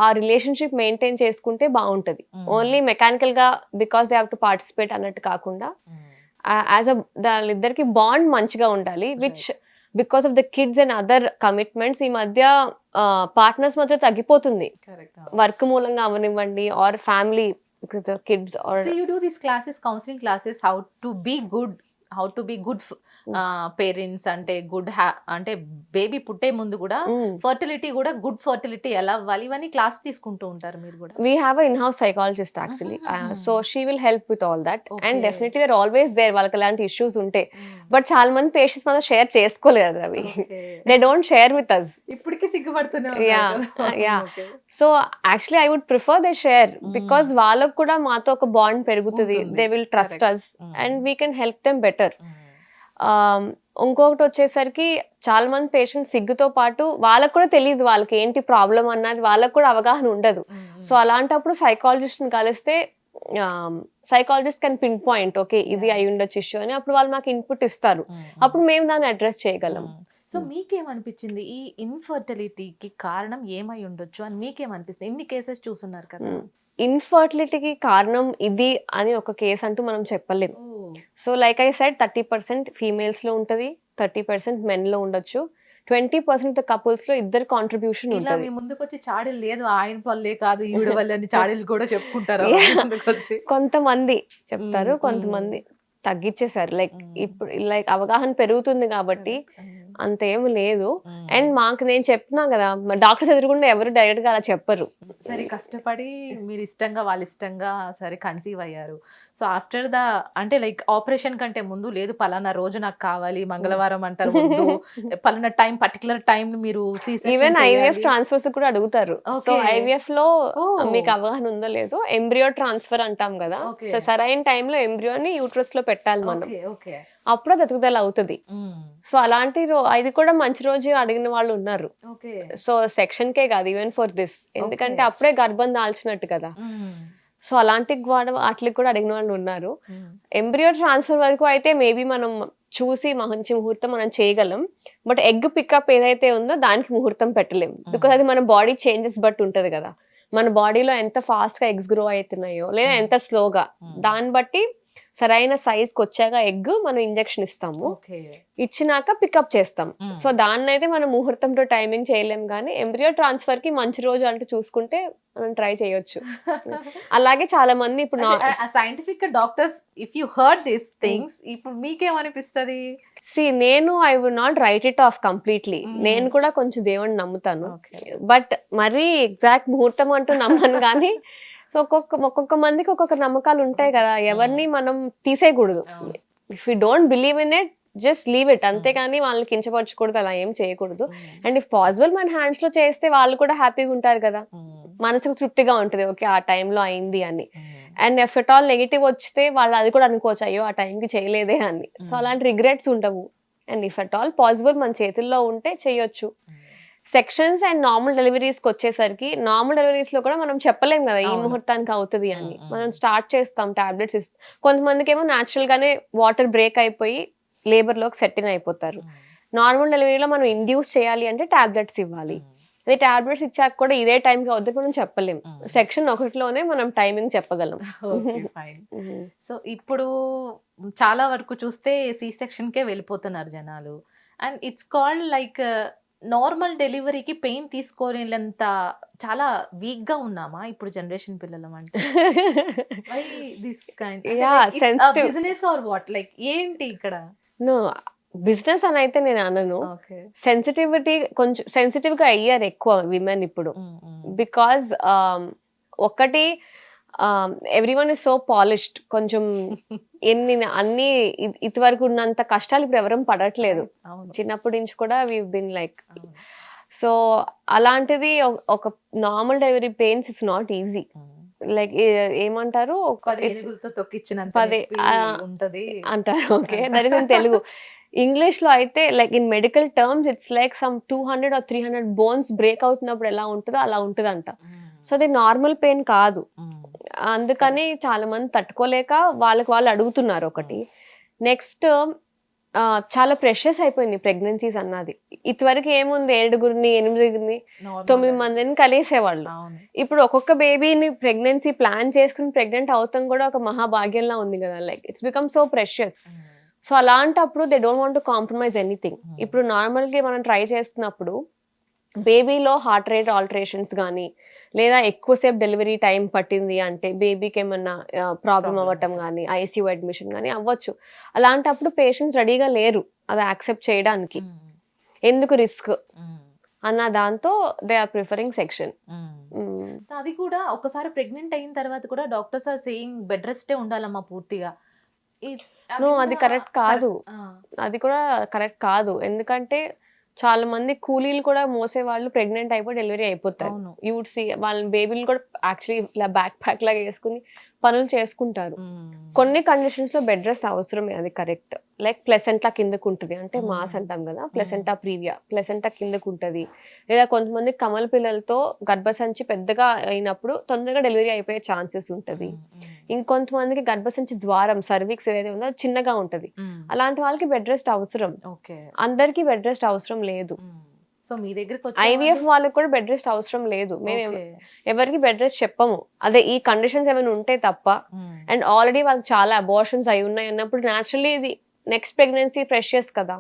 ఆ రిలేషన్షిప్ మెయింటైన్ చేసుకుంటే బాగుంటుంది. ఓన్లీ మెకానికల్గా because they have to participate అన్నట్టు కాకుండా యాజ్ వాళ్ళిద్దరికి బాండ్ మంచిగా ఉండాలి. Which because of the kids and other commitments ఈ మధ్య పార్ట్నర్స్ మధ్య తగ్గిపోతుంది. వర్క్ మూలంగా అవనివ్వండి or family kids. So you do these classes, counseling classes, how to be good parents, అంటే గుడ్ అంటే బేబీ పుట్టే ముందు కూడా ఫర్టిలిటీ కూడా గుడ్ ఫర్టిలిటీ ఎలా అవ్వాలి, ఇవన్నీ క్లాస్ తీసుకుంటూ ఉంటారు మీరు కూడా? We have a in-house psychologist actually, so she will help with all that. And definitely they're always there వాళ్ళకి అలాంటి ఇష్యూస్ ఉంటే. బట్ చాలా మంది పేషెంట్స్ మనం షేర్ చేసుకోలేరు అవి. They don't share with us. ఇప్పటికీ సిగ్గుపడుతున్నారు. Yeah. So actually I would prefer they share because వాళ్ళకు కూడా మాతో ఒక బాండ్ పెరుగుతుంది. They will trust us and we can help them better. ఇంకొకటి వచ్చేసరికి చాలా మంది పేషెంట్స్ సిగ్గుతో పాటు వాళ్ళకు కూడా తెలియదు వాళ్ళకి ఏంటి ప్రాబ్లం అన్నది, వాళ్ళకు కూడా అవగాహన ఉండదు. సో అలాంటప్పుడు సైకాలజిస్ట్ని కలిస్తే psychologist can pin point, okay ఇది అయి ఉండొచ్చు ఇష్యూ అని. అప్పుడు వాళ్ళు మాకు ఇన్పుట్ ఇస్తారు, అప్పుడు మేము దాన్ని అడ్రస్ చేయగలం. సో మీకేమనిపించింది ఈ ఇన్ఫర్టిలిటీకి కారణం ఏమై ఉండొచ్చు అని మీకేమనిపిస్తుంది? ఇన్ని కేసెస్ చూసున్నారు కదా. ఇన్ఫర్టిలిటీకి కారణం ఇది అని ఒక కేసు అంటూ మనం చెప్పలేం. So like I said 30% females లో ఉంటది, 30% మెన్ లో ఉండొచ్చు, 20% కపుల్స్ లో ఇద్దరు కాంట్రిబ్యూషన్ ఇలా ఉంటుంది. మీ ముందుకొచ్చి చాడీలు లేదు ఆయన వల్లే కాదు ఈవిడ వల్లే అని చాడీలు కూడా చెప్పుకుంటారా ముందుకొచ్చి? కొంతమంది చెప్తారు, కొంతమంది తగ్గించేశారు. లైక్ ఇప్పుడు లైక్ అవగాహన పెరుగుతుంది కాబట్టి అంత ఏమి లేదు. అండ్ మాకు నేను చెప్తున్నా కదా, డాక్టర్స్ ఎదురుకుండా ఎవరు డైరెక్ట్ గా అలా చెప్పరు. సరే కష్టపడి మీరు ఇష్టంగా వాళ్ళ ఇష్టంగా సరే కన్సీవ్ అయ్యారు. సో ఆఫ్టర్ ద అంటే లైక్ ఆపరేషన్ కంటే ముందు లేదు పలానా రోజు నాకు కావాలి మంగళవారం అంటారు వద్దు పలానా టైం పర్టికులర్ టైం మీరు ఈవెన్ ఐవీఎఫ్ ట్రాన్స్ఫర్స్ కూడా అడుగుతారు. సో ఐవీఎఫ్ లో మీకు అవగాహన ఉందో లేదో ఎంబ్రియో ట్రాన్స్ఫర్ అంటాం కదా. సో సరైన టైంలో ఎంబ్రియోని యూట్రస్ లో పెట్టాలి మనం, అప్పుడు అది ఎదుగుదల అవుతుంది. సో అలాంటి ఇది కూడా మంచి రోజు అడిగిన వాళ్ళు ఉన్నారు. సో సెక్షన్ కే కాదు, ఈవెన్ ఫర్ దిస్, ఎందుకంటే అప్పుడే గర్భం దాల్చినట్టు కదా. సో అలాంటి వాటికి కూడా అడిగిన వాళ్ళు ఉన్నారు. ఎంబ్రియో ట్రాన్స్ఫర్ వరకు అయితే మేబీ మనం చూసి మంచి ముహూర్తం మనం చేయగలం. బట్ ఎగ్ పికప్ ఏదైతే ఉందో దానికి ముహూర్తం పెట్టలేము. బికాస్ అది మన బాడీ చేంజెస్ బట్టి ఉంటది కదా. మన బాడీలో ఎంత ఫాస్ట్ గా ఎగ్స్ గ్రో అవుతున్నాయో లేదా ఎంత స్లోగా, దాన్ని బట్టి సరైన సైజ్ కి వచ్చాక ఎగ్ మనం ఇంజెక్షన్ ఇస్తాము, ఇచ్చినాక పికప్ చేస్తాం. సో దాన్ని అయితే మనం ముహూర్తంతో టైమింగ్ చేయలేం. కానీ ఎంబ్రియో ట్రాన్స్ఫర్ కి మంచి రోజు అంటూ చూసుకుంటే మనం ట్రై చేయొచ్చు. అలాగే చాలా మంది ఇప్పుడు scientific doctors if you heard this things ఇప్పుడు మీకేమనిపిస్తది? నేను I would not write it off completely. నేను కూడా కొంచెం దేవుడిని నమ్ముతాను, బట్ మరీ ఎగ్జాక్ట్ ముహూర్తం అంటూ నమ్మను. కానీ సో ఒక్కొక్క మందికి ఒక్కొక్క నమ్మకాలు ఉంటాయి కదా, ఎవరిని మనం తీసేయకూడదు. If you don't believe in it just leave it, అంతేగాని వాళ్ళని కించపరచకూడదు, అలా ఏం చేయకూడదు. అండ్ ఇఫ్ పాసిబుల్ మన హ్యాండ్స్ లో చేస్తే వాళ్ళు కూడా హ్యాపీగా ఉంటారు కదా, మనసుకు తృప్తిగా ఉంటుంది, ఓకే ఆ టైంలో అయింది అని. And F at all negative వస్తే వాళ్ళు అది కూడా అనుకోవచ్చు, అయ్యో ఆ టైంకి చేయలేదే అని. సో అలాంటి రిగ్రెట్స్ ఉండవు. And if at all possible మన చేతుల్లో ఉంటే చేయొచ్చు. సెక్షన్స్ అండ్ నార్మల్ డెలివరీస్ కి వచ్చేసరికి, నార్మల్ డెలివరీస్ లో కూడా మనం చెప్పలేం కదా ఈ ముహూర్తానికి అవుతుంది అని. మనం స్టార్ట్ చేస్తాం, టాబ్లెట్స్ ఇస్తాం. కొంతమందికి ఏమో న్యాచురల్ గానే వాటర్ బ్రేక్ అయిపోయి లేబర్ లోకి సెటిల్ అయిపోతారు. నార్మల్ డెలివరీలో మనం ఇండ్యూస్ చేయాలి అంటే టాబ్లెట్స్ ఇవ్వాలి. అదే టాబ్లెట్స్ ఇచ్చాక కూడా ఇదే టైంకి అవుతుంది మనం చెప్పలేం. సెక్షన్ 1లోనే మనం టైమింగ్ చెప్పగలం. సో ఇప్పుడు చాలా వరకు చూస్తే సి సెక్షన్ కే వెళ్ళిపోతున్నారు జనాలు. And it's called like normal డెలివరీకి పెయిన్ తీసుకోలేంత చాలా వీక్ గా ఉన్నామా ఇప్పుడు జనరేషన్ పిల్లలం అంటే? Why this kind business or what, like ఏంటి ఇక్కడ? నో బిజినెస్ అని అయితే నేను అనను. సెన్సిటివిటీ కొంచెం సెన్సిటివ్ గా అయ్యారు ఎక్కువ విమెన్ ఇప్పుడు. బికాజ్ ఒకటి ఎవ్రీవన్ ఇస్ సో పాలిష్డ్. కొంచెం అన్ని ఇదివరకు ఉన్నంత కష్టాలు ఇప్పుడు ఎవరం పడట్లేదు. చిన్నప్పటి నుంచి కూడా వీ బిన్ లైక్, సో అలాంటిది ఒక normal delivery pains it's not easy. Like ఏమంటారు, 10 అంటారు. Okay, that is in Telugu. English లో అయితే like in medical terms it's like some 200 or 300 bones break అవుతున్నప్పుడు ఎలా ఉంటుందో అలా ఉంటుందంట. సో అది నార్మల్ పెయిన్ కాదు. అందుకని చాలా మంది తట్టుకోలేక వాళ్ళకి వాళ్ళు అడుగుతున్నారు. ఒకటి నెక్స్ట్ చాలా ప్రెషస్ అయిపోయింది ప్రెగ్నెన్సీస్ అన్నది. ఇదివరకు ఏముంది 7గురిని 8గురిని 9 మందిని కలిసేవాళ్ళు. ఇప్పుడు ఒక్కొక్క బేబీని ప్రెగ్నెన్సీ ప్లాన్ చేసుకుని ప్రెగ్నెంట్ అవుతాం కూడా ఒక మహాభాగ్యంలా ఉంది కదా. Like it's become so precious. So అలాంటప్పుడు they don't want to compromise anything. ఇప్పుడు నార్మల్గా మనం ట్రై చేస్తున్నప్పుడు బేబీలో హార్ట్ రేట్ ఆల్టరేషన్స్ కానీ లేదా ఎక్కువసేపు డెలివరీ టైం పట్టింది అంటే బేబీకి ఏమన్నా ప్రాబ్లం అవ్వటం కానీ ఐసీయూ అడ్మిషన్ కానీ అవ్వచ్చు. అలాంటప్పుడు పేషెంట్స్ రెడీగా లేరు అది యాక్సెప్ట్ చేయడానికి. ఎందుకు రిస్క్ అన్న దాంతో they are preferring section. So అది కూడా ఒకసారి ప్రెగ్నెంట్ అయిన తర్వాత కూడా డాక్టర్స్ ఆర్ సేయింగ్ బెడ్ రెస్టే ఉండాలమ్మా పూర్తిగా. అది కరెక్ట్ కాదు. అది కూడా కరెక్ట్ కాదు. ఎందుకంటే చాలా మంది కూలీలు కూడా మోసే వాళ్ళు ప్రెగ్నెంట్ అయిపోయి డెలివరీ అయిపోతారు. యూడ్ సీ వాళ్ళ బేబీలు కూడా యాక్చువల్లీ ఇలా బ్యాక్ ప్యాక్ లాగా వేసుకుని పనులు చేసుకుంటారు. కొన్ని కండిషన్స్ లో బెడ్ రెస్ట్ అవసరమే, అది కరెక్ట్. లైక్ ప్లెసెంటా కిందకు ఉంటుంది, అంటే మాస్ అంటాం కదా, ప్లెసెంటా ప్రీవియా, ప్లెసెంటా కిందకు ఉంటుంది. లేదా కొంతమంది కమల పిల్లలతో గర్భసంచి పెద్దగా అయినప్పుడు తొందరగా డెలివరీ అయిపోయే ఛాన్సెస్ ఉంటుంది. ఇంకొంతమందికి గర్భసంచి ద్వారం సర్వీక్స్ ఏదైతే ఉందో చిన్నగా ఉంటది, అలాంటి వాళ్ళకి బెడ్ రెస్ట్ అవసరం. అందరికి బెడ్ రెస్ట్ అవసరం లేదు. సో మీ దగ్గరికి ఐవీఎఫ్ వాళ్ళకి కూడా బెడ్ రెస్ట్ అవసరం లేదు. మేము ఎవరికి బెడ్ రెస్ట్ చెప్పము, అదే ఈ కండిషన్స్ ఏమైనా ఉంటే తప్ప. అండ్ ఆల్రెడీ వాళ్ళకి చాలా అబార్షన్స్ అయి ఉన్నాయి అన్నప్పుడు న్యాచురల్లీ ఇది నెక్స్ట్ ప్రెగ్నెన్సీ ప్రెషియస్ కదా,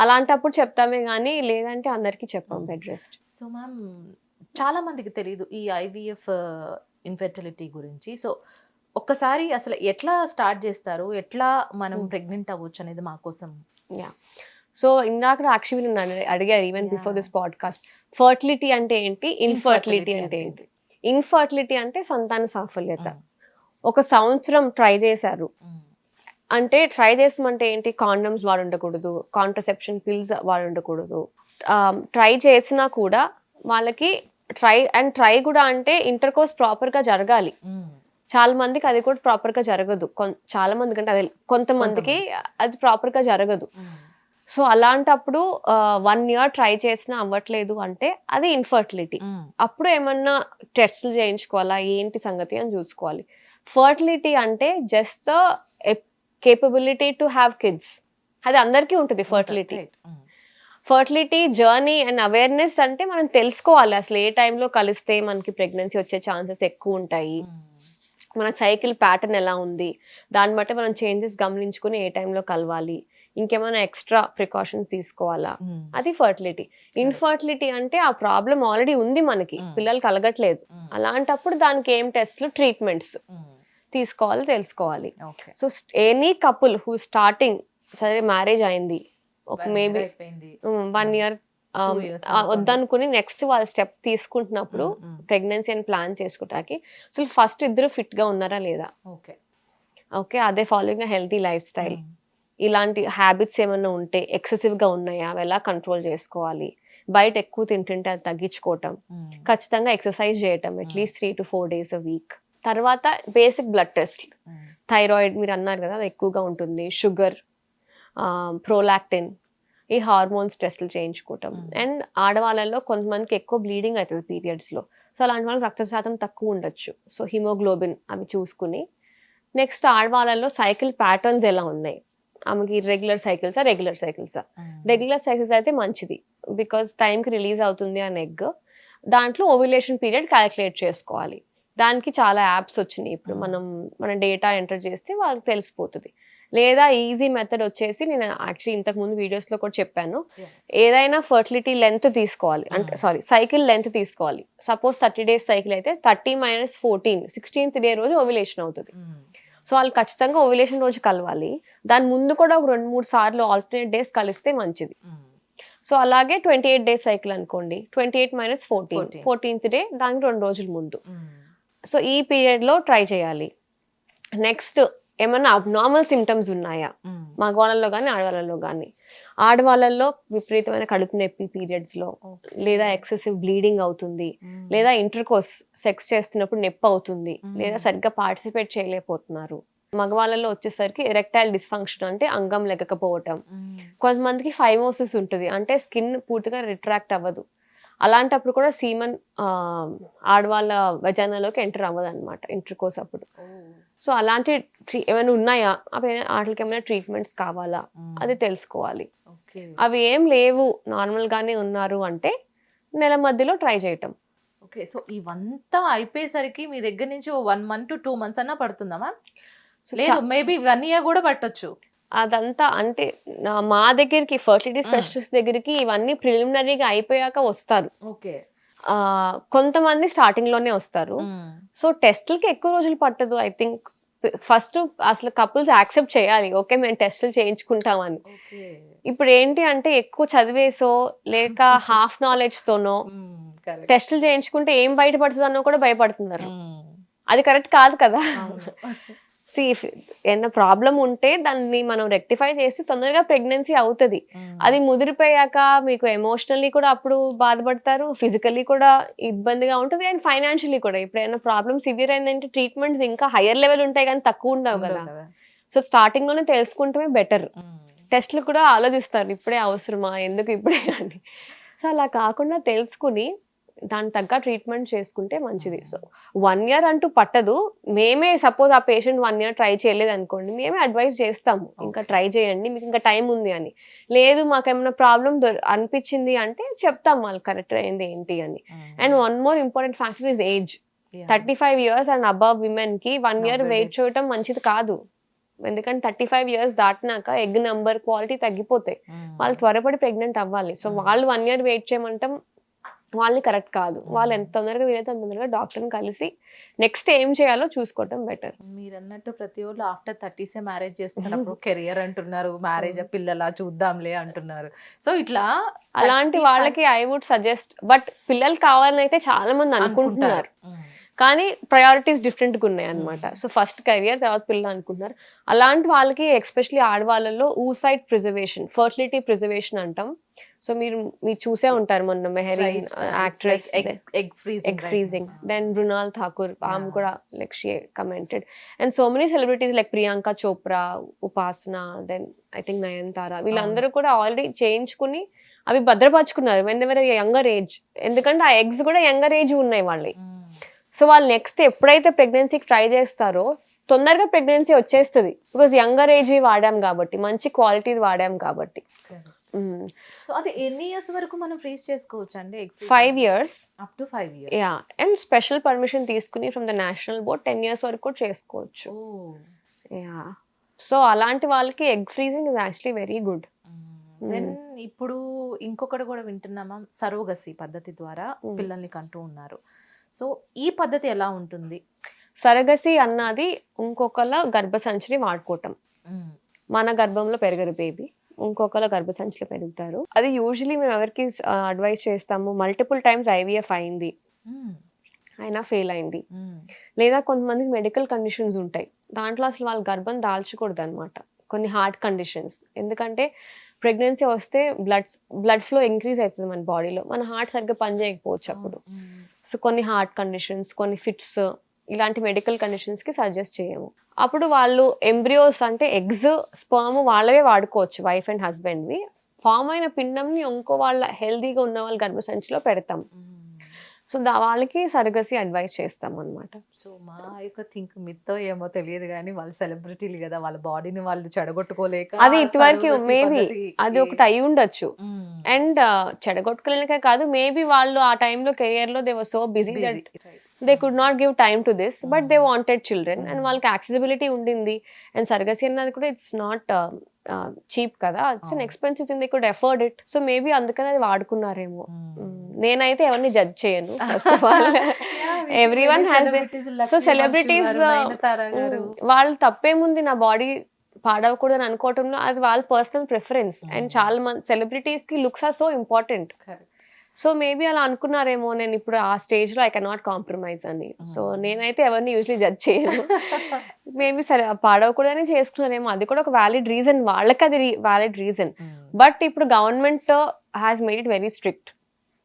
అలాంటప్పుడు చెప్తామే కానీ లేదంటే అందరికి చెప్పాం బెడ్ రెస్ట్. సో మ్యామ్ చాలా మందికి తెలియదు ఈ ఐవీఎఫ్ ఇన్ఫెర్టిలిటీ గురించి. సో ఒక్కసారి అసలు ఎట్లా స్టార్ట్ చేస్తారు, ఎట్లా మనం ప్రెగ్నెంట్ అవ్వచ్చు అనేది మా కోసం. యా, సో ఇందాక యాక్చువల్లీ నన్ను అడిగారు even before this podcast, fertility అంటే ఏంటి, ఇన్ఫర్టిలిటీ అంటే ఏంటి. ఇన్ఫర్టిలిటీ అంటే సంతాన సాఫల్యత. ఒక సంవత్సరం ట్రై చేశారు అంటే, ట్రై చేస్తామంటే ఏంటి, కాండమ్స్ వాడు ఉండకూడదు, కాంట్రసెప్షన్ పిల్స్ వాడు ఉండకూడదు. ట్రై చేసినా కూడా వాళ్ళకి ట్రై కూడా అంటే ఇంటర్ కోర్స్ ప్రాపర్గా జరగాలి. చాలా మందికి అది కూడా ప్రాపర్గా జరగదు, చాలా మంది కంటే అది కొంతమందికి అది ప్రాపర్గా జరగదు. సో అలాంటప్పుడు 1 year ట్రై చేసినా అవ్వట్లేదు అంటే అది ఇన్ఫర్టిలిటీ. అప్పుడు ఏమన్నా టెస్ట్లు చేయించుకోవాలా, ఏంటి సంగతి అని చూసుకోవాలి. ఫర్టిలిటీ అంటే just the capability to have kids, అది అందరికీ ఉంటుంది fertility. Fertility journey and awareness అంటే మనం తెలుసుకోవాలి అసలు ఏ టైంలో కలిస్తే మనకి ప్రెగ్నెన్సీ వచ్చే ఛాన్సెస్ ఎక్కువ ఉంటాయి, మన సైకిల్ ప్యాటర్న్ ఎలా ఉంది, దాన్ని బట్టి మనం చేంజెస్ గమనించుకుని ఏ టైంలో కలవాలి, ఇంకేమైనా ఎక్స్ట్రా ప్రికాషన్స్ తీసుకోవాలా, అది ఫర్టిలిటీ. ఇన్ఫర్టిలిటీ అంటే ఆ ప్రాబ్లం ఆల్రెడీ ఉంది మనకి, పిల్లలు కలగట్లేదు, అలాంటప్పుడు దానికి ఏం టెస్ట్లు, ట్రీట్మెంట్స్ తీసుకోవాలి, తెలుసుకోవాలి. So any couple who starting, సరే మ్యారేజ్ అయింది, ఒక మేబీ 1 year వద్దనుకుని నెక్స్ట్ వాళ్ళ స్టెప్ తీసుకుంటున్నప్పుడు ప్రెగ్నెన్సీ అని ప్లాన్ చేసుకోవటానికి అసలు ఫస్ట్ ఇద్దరు ఫిట్ గా ఉన్నారా లేదా, ఓకే అదే ఫాలోయింగ్ హెల్తీ లైఫ్ స్టైల్, ఇలాంటి హ్యాబిట్స్ ఏమైనా ఉంటే ఎక్సెసివ్ గా ఉన్నాయా అవి ఎలా కంట్రోల్ చేసుకోవాలి, బయట ఎక్కువ తింటుంటే అది తగ్గించుకోవటం, ఖచ్చితంగా ఎక్సర్సైజ్ చేయటం at least 3 to 4 days a week. తర్వాత బేసిక్ బ్లడ్ టెస్ట్, థైరాయిడ్ మీరు అన్నారు కదా అది ఎక్కువగా ఉంటుంది, షుగర్, ప్రోలాక్టిన్, ఈ హార్మోన్స్ టెస్ట్లు చేయించుకోవటం. అండ్ ఆడవాళ్ళలో కొంతమందికి ఎక్కువ బ్లీడింగ్ అవుతుంది పీరియడ్స్లో, సో అలాంటి వాళ్ళకి రక్త శాతం తక్కువ ఉండొచ్చు, సో హిమోగ్లోబిన్ అవి చూసుకుని. నెక్స్ట్ ఆడవాళ్ళలో సైకిల్ ప్యాటర్న్స్ ఎలా ఉన్నాయి, ఆమెకి రెగ్యులర్ సైకిల్సా రెగ్యులర్ సైకిల్స్ అయితే మంచిది, బికాజ్ టైంకి రిలీజ్ అవుతుంది ఆ ఎగ్. దాంట్లో ఓవ్యులేషన్ పీరియడ్ క్యాలిక్యులేట్ చేసుకోవాలి, దానికి చాలా యాప్స్ వచ్చినాయి ఇప్పుడు, మన డేటా ఎంటర్ చేస్తే వాళ్ళకి తెలిసిపోతుంది. లేదా ఈజీ మెథడ్ వచ్చేసి నేను యాక్చువల్లీ ఇంతకు ముందు వీడియోస్లో కూడా చెప్పాను, ఏదైనా ఫర్టిలిటీ లెంత్ తీసుకోవాలి, అంటే సైకిల్ లెంత్ తీసుకోవాలి. సపోజ్ 30 days సైకిల్ అయితే 30 - 14 16th day రోజు ఓవ్యులేషన్ అవుతుంది. సో వాళ్ళు ఖచ్చితంగా ఓవ్యులేషన్ రోజు కలవాలి, దాని ముందు కూడా ఒక 2-3 సార్లు ఆల్టర్నేట్ డేస్ కలిస్తే మంచిది. సో అలాగే 28 days సైకిల్ అనుకోండి, 28 - 14 14th day దానికి 2 రోజుల ముందు. సో ఈ పీరియడ్లో ట్రై చేయాలి. నెక్స్ట్ ఏమన్నా అబ్నార్మల్ సిమ్టమ్స్ ఉన్నాయా మగవాళ్ళలో కానీ ఆడవాళ్ళలో కానీ. ఆడవాళ్ళల్లో విపరీతమైన కడుపు నొప్పి పీరియడ్స్లో, లేదా ఎక్సెసివ్ బ్లీడింగ్ అవుతుంది, లేదా ఇంటర్కోర్స్ సెక్స్ చేస్తున్నప్పుడు నొప్పి అవుతుంది, లేదా సరిగ్గా పార్టిసిపేట్ చేయలేకపోతున్నారు. మగవాళ్ళలో వచ్చేసరికి ఎరెక్టైల్ డిస్ఫంక్షన్ అంటే అంగం లెగకపోవటం. కొంతమందికి ఫైమోసిస్ ఉంటుంది, అంటే స్కిన్ పూర్తిగా రిట్రాక్ట్ అవ్వదు, అలాంటప్పుడు కూడా సీమన్ ఆడవాళ్ళ వెజైనాలోకి ఎంటర్ అవ్వదు అనమాట ఇంటర్కోర్స్ అప్పుడు. సో అలాంటి ఏమైనా ఉన్నాయా, అవి వాటికి ఏమైనా ట్రీట్మెంట్స్ కావాలా అది తెలుసుకోవాలి. అవి ఏం లేవు నార్మల్ గానే ఉన్నారు అంటే నెల మధ్యలో ట్రై చేయటం. ఓకే, సో ఇవంతా అయిపోయేసరికి మీ దగ్గర నుంచి 1 month to 2 months అన్నా పడుతుందా మ్యామ్? లేదు, మేబీ 1 year కూడా పట్టొచ్చు. అదంతా అంటే మా దగ్గరికి ఫర్టిలిటీ స్పెషలిస్ట్ దగ్గరికి ఇవన్నీ ప్రిలిమినరీగా అయిపోయాక వస్తారు. ఓకే, కొంతమంది స్టార్టింగ్ లోనే వస్తారు. సో టెస్ట్లకి ఎక్కువ రోజులు పట్టదు. ఐ థింక్ ఫస్ట్ అసలు కపుల్స్ యాక్సెప్ట్ చేయాలి, ఓకే మేము టెస్టులు చేయించుకుంటామని. ఇప్పుడు ఏంటి అంటే ఎక్కువ చదివేసో లేక హాఫ్ నాలెడ్జ్ తోనో టెస్టులు చేయించుకుంటే ఏం బయటపడుతుందన్నో కూడా భయపడుతున్నారు. అది కరెక్ట్ కాదు కదా. సి ఏదైనా ప్రాబ్లం ఉంటే దాన్ని మనం రెక్టిఫై చేసి తొందరగా ప్రెగ్నెన్సీ అవుతుంది. అది ముదిరిపోయాక మీకు ఎమోషనల్లీ కూడా అప్పుడు బాధపడతారు, ఫిజికల్లీ కూడా ఇబ్బందిగా ఉంటుంది, అండ్ ఫైనాన్షియలీ కూడా. ఇప్పుడు ఏమైనా ప్రాబ్లమ్ సివియర్ అయిందంటే ట్రీట్మెంట్స్ ఇంకా హయ్యర్ లెవెల్ ఉంటాయి కానీ తక్కువ ఉండవు కదా. సో స్టార్టింగ్ లోనే తెలుసుకుంటే బెటర్. టెస్ట్లు కూడా ఆలోచిస్తారు, ఇప్పుడే అవసరమా, ఎందుకు ఇప్పుడే అని. సో అలా కాకుండా తెలుసుకుని దానికి తగ్గ ట్రీట్మెంట్ చేసుకుంటే మంచిది. సో 1 year అంటూ పట్టదు. మేమే సపోజ్ ఆ పేషెంట్ 1 year ట్రై చేయలేదు అనుకోండి, మేమే అడ్వైస్ చేస్తాము, ఇంకా ట్రై చేయండి, మీకు ఇంకా టైం ఉంది అని. లేదు మాకేమైనా ప్రాబ్లం అనిపించింది అంటే చెప్తాం వాళ్ళు కరెక్ట్ అయింది ఏంటి అని. And one more important factor is age. 35 years and above women కి 1 year వెయిట్ చేయడం మంచిది కాదు. ఎందుకంటే 35 years దాటినాక ఎగ్ నెంబర్ క్వాలిటీ తగ్గిపోతాయి, వాళ్ళు త్వరపడి ప్రెగ్నెంట్ అవ్వాలి. సో వాళ్ళు 1 year వెయిట్ చేయమంటాం వాళ్ళని కరెక్ట్ కాదు. వాళ్ళు ఎంత తొందరగా వీలైతే అంత తొందరగా డాక్టర్ని కలిసి నెక్స్ట్ ఏం చేయాలో చూసుకోవటం బెటర్. మీరు అన్నట్టు ప్రతి ఒళ్ళు ఆఫ్టర్ 30s మ్యారేజ్ చేస్తున్నప్పుడు కెరియర్ అంటున్నారు, మ్యారేజ్ పిల్లలా చూద్దాంలే అంటున్నారు. సో ఇట్లా అలాంటి వాళ్ళకి ఐ వుడ్ సజెస్ట్, బట్ పిల్లలు కావాలని అయితే చాలా మంది అనుకుంటున్నారు, కానీ ప్రయారిటీస్ డిఫరెంట్గా ఉన్నాయి అనమాట. సో ఫస్ట్ కెరియర్, తర్వాత పిల్లలు అనుకుంటున్నారు. అలాంటి వాళ్ళకి ఎస్పెషలీ ఆడవాళ్ళలో ఊసైడ్ ప్రిజర్వేషన్, ఫర్టిలిటీ ప్రిజర్వేషన్ అంటాం. సో మీరు చూసే ఉంటారు, మొన్న Mehreen actress egg freezing, then Mrunal Thakur, ఆమె కూడా like she commented, and so many celebrities like Priyanka Chopra, Upasana, then I think Nayanthara, వీళ్ళందరూ కూడా ఆల్రెడీ చేయించుకుని అవి భద్రపరుచుకున్నారు వెన్ ఎవర్ యంగర్ ఏజ్. ఎందుకంటే ఆ ఎగ్స్ కూడా యంగర్ ఏజ్ ఉన్నాయి వాళ్ళవి. సో వాళ్ళు నెక్స్ట్ ఎప్పుడైతే ప్రెగ్నెన్సీకి ట్రై చేస్తారో తొందరగా ప్రెగ్నెన్సీ వచ్చేస్తుంది, బికాజ్ యంగర్ ఏజ్ వాడాం కాబట్టి, మంచి క్వాలిటీ వాడాం కాబట్టి. సో అది ఎన్ని ఇయర్స్ వరకు మనం ఫ్రీజ్ చేసుకోవచ్చు అండి? 5 years. Up to 5 years. Yeah, and special permission తీసుకుని from the national board 10 years వరకు కూడా చేసుకోవచ్చు. యా, సో అలాంటి వాళ్ళకి egg freezing is actually very good. Then ఇప్పుడు ఇంకొకటి కూడా వింటున్నామా, సరోగసి పద్ధతి ద్వారా పిల్లల్ని కంటూ ఉన్నారు. సో ఈ పద్ధతి ఎలా ఉంటుంది? సరగసి అన్నది ఇంకొకళ్ళ గర్భసంచిని వాడుకోవటం. మన గర్భంలో పెరగరు బేబీ, ఇంకొకళ్ళ గర్భసంచిలో పెరుగుతారు. అది యూజువలీ మేము ఎవరికి అడ్వైస్ చేస్తాము, మల్టిపుల్ టైమ్స్ ఐవీఎఫ్ అయింది అయినా ఫెయిల్ అయింది, లేదా కొంతమందికి మెడికల్ కండిషన్స్ ఉంటాయి, దాంట్లో అసలు వాళ్ళ గర్భం దాల్చకూడదు అనమాట. కొన్ని హార్ట్ కండిషన్స్, ఎందుకంటే ప్రెగ్నెన్సీ వస్తే బ్లడ్ ఫ్లో ఇంక్రీజ్ అవుతుంది మన బాడీలో, మన హార్ట్ సరిగ్గా పనిచేయకపోవచ్చు అప్పుడు. సో కొన్ని హార్ట్ కండిషన్స్, కొన్ని ఫిట్స్, ఇలాంటి మెడికల్ కండిషన్స్కి సజెస్ట్ చేయము. అప్పుడు వాళ్ళు ఎంబ్రియోస్ అంటే ఎగ్స్, స్పర్మ్ వాళ్ళవే వాడుకోవచ్చు, వైఫ్ అండ్ హస్బెండ్వి. ఫామ్ అయిన పిండంని ఇంకో వాళ్ళ హెల్దీగా ఉన్న వాళ్ళ గర్భసంచిలో పెడతాం. సో వాళ్ళకి సరగసి అడ్వైస్ చేస్తాం అనమాట. సో మా యొక్క థింక్ మిత్తో ఏమో తెలియదు కానీ వాళ్ళు సెలబ్రిటీలు కదా, వాళ్ళ బాడీని వాళ్ళు చెడగొట్టుకోలేక అది ఇటువరకు మేబీ అది ఒకటి అయి ఉండొచ్చు. అండ్ చెడగొట్టుకోలేకే కాదు, మేబీ వాళ్ళు ఆ టైంలో కెరియర్ లో they were so busy that they could not give time to this, but they wanted children, and వాళ్ళకి యాక్సెసిబిలిటీ ఉండింది. అండ్ సరగసి అన్నది కూడా ఇట్స్ నాట్ చీప్ కదా, it's an expensive thing, they could afford it. So maybe అందుకని అది వాడుకున్నారేమో. నేనైతే ఎవరిని judge చేయను, first of all everyone has. So celebrities వాళ్ళు తప్పేముంది, నా బాడీ పాడవకూడదని అనుకోవటంలో, అది వాళ్ళ పర్సనల్ ప్రిఫరెన్స్. అండ్ చాలా మంది సెలబ్రిటీస్ కి looks are so important. So maybe అలా అనుకున్నారేమో, నేను ఇప్పుడు ఆ స్టేజ్ లో ఐ కెనాట్ కాంప్రమైజ్ అని. సో నేనైతే ఎవరిని యూజువలీ జడ్జ్ చేయను. మేబీ సరే పాడవకూడదని చేసుకున్నారేమో, అది కూడా ఒక వ్యాలిడ్ రీజన్, వాళ్ళకి అది వ్యాలిడ్ రీజన్. బట్ ఇప్పుడు government has made it very strict.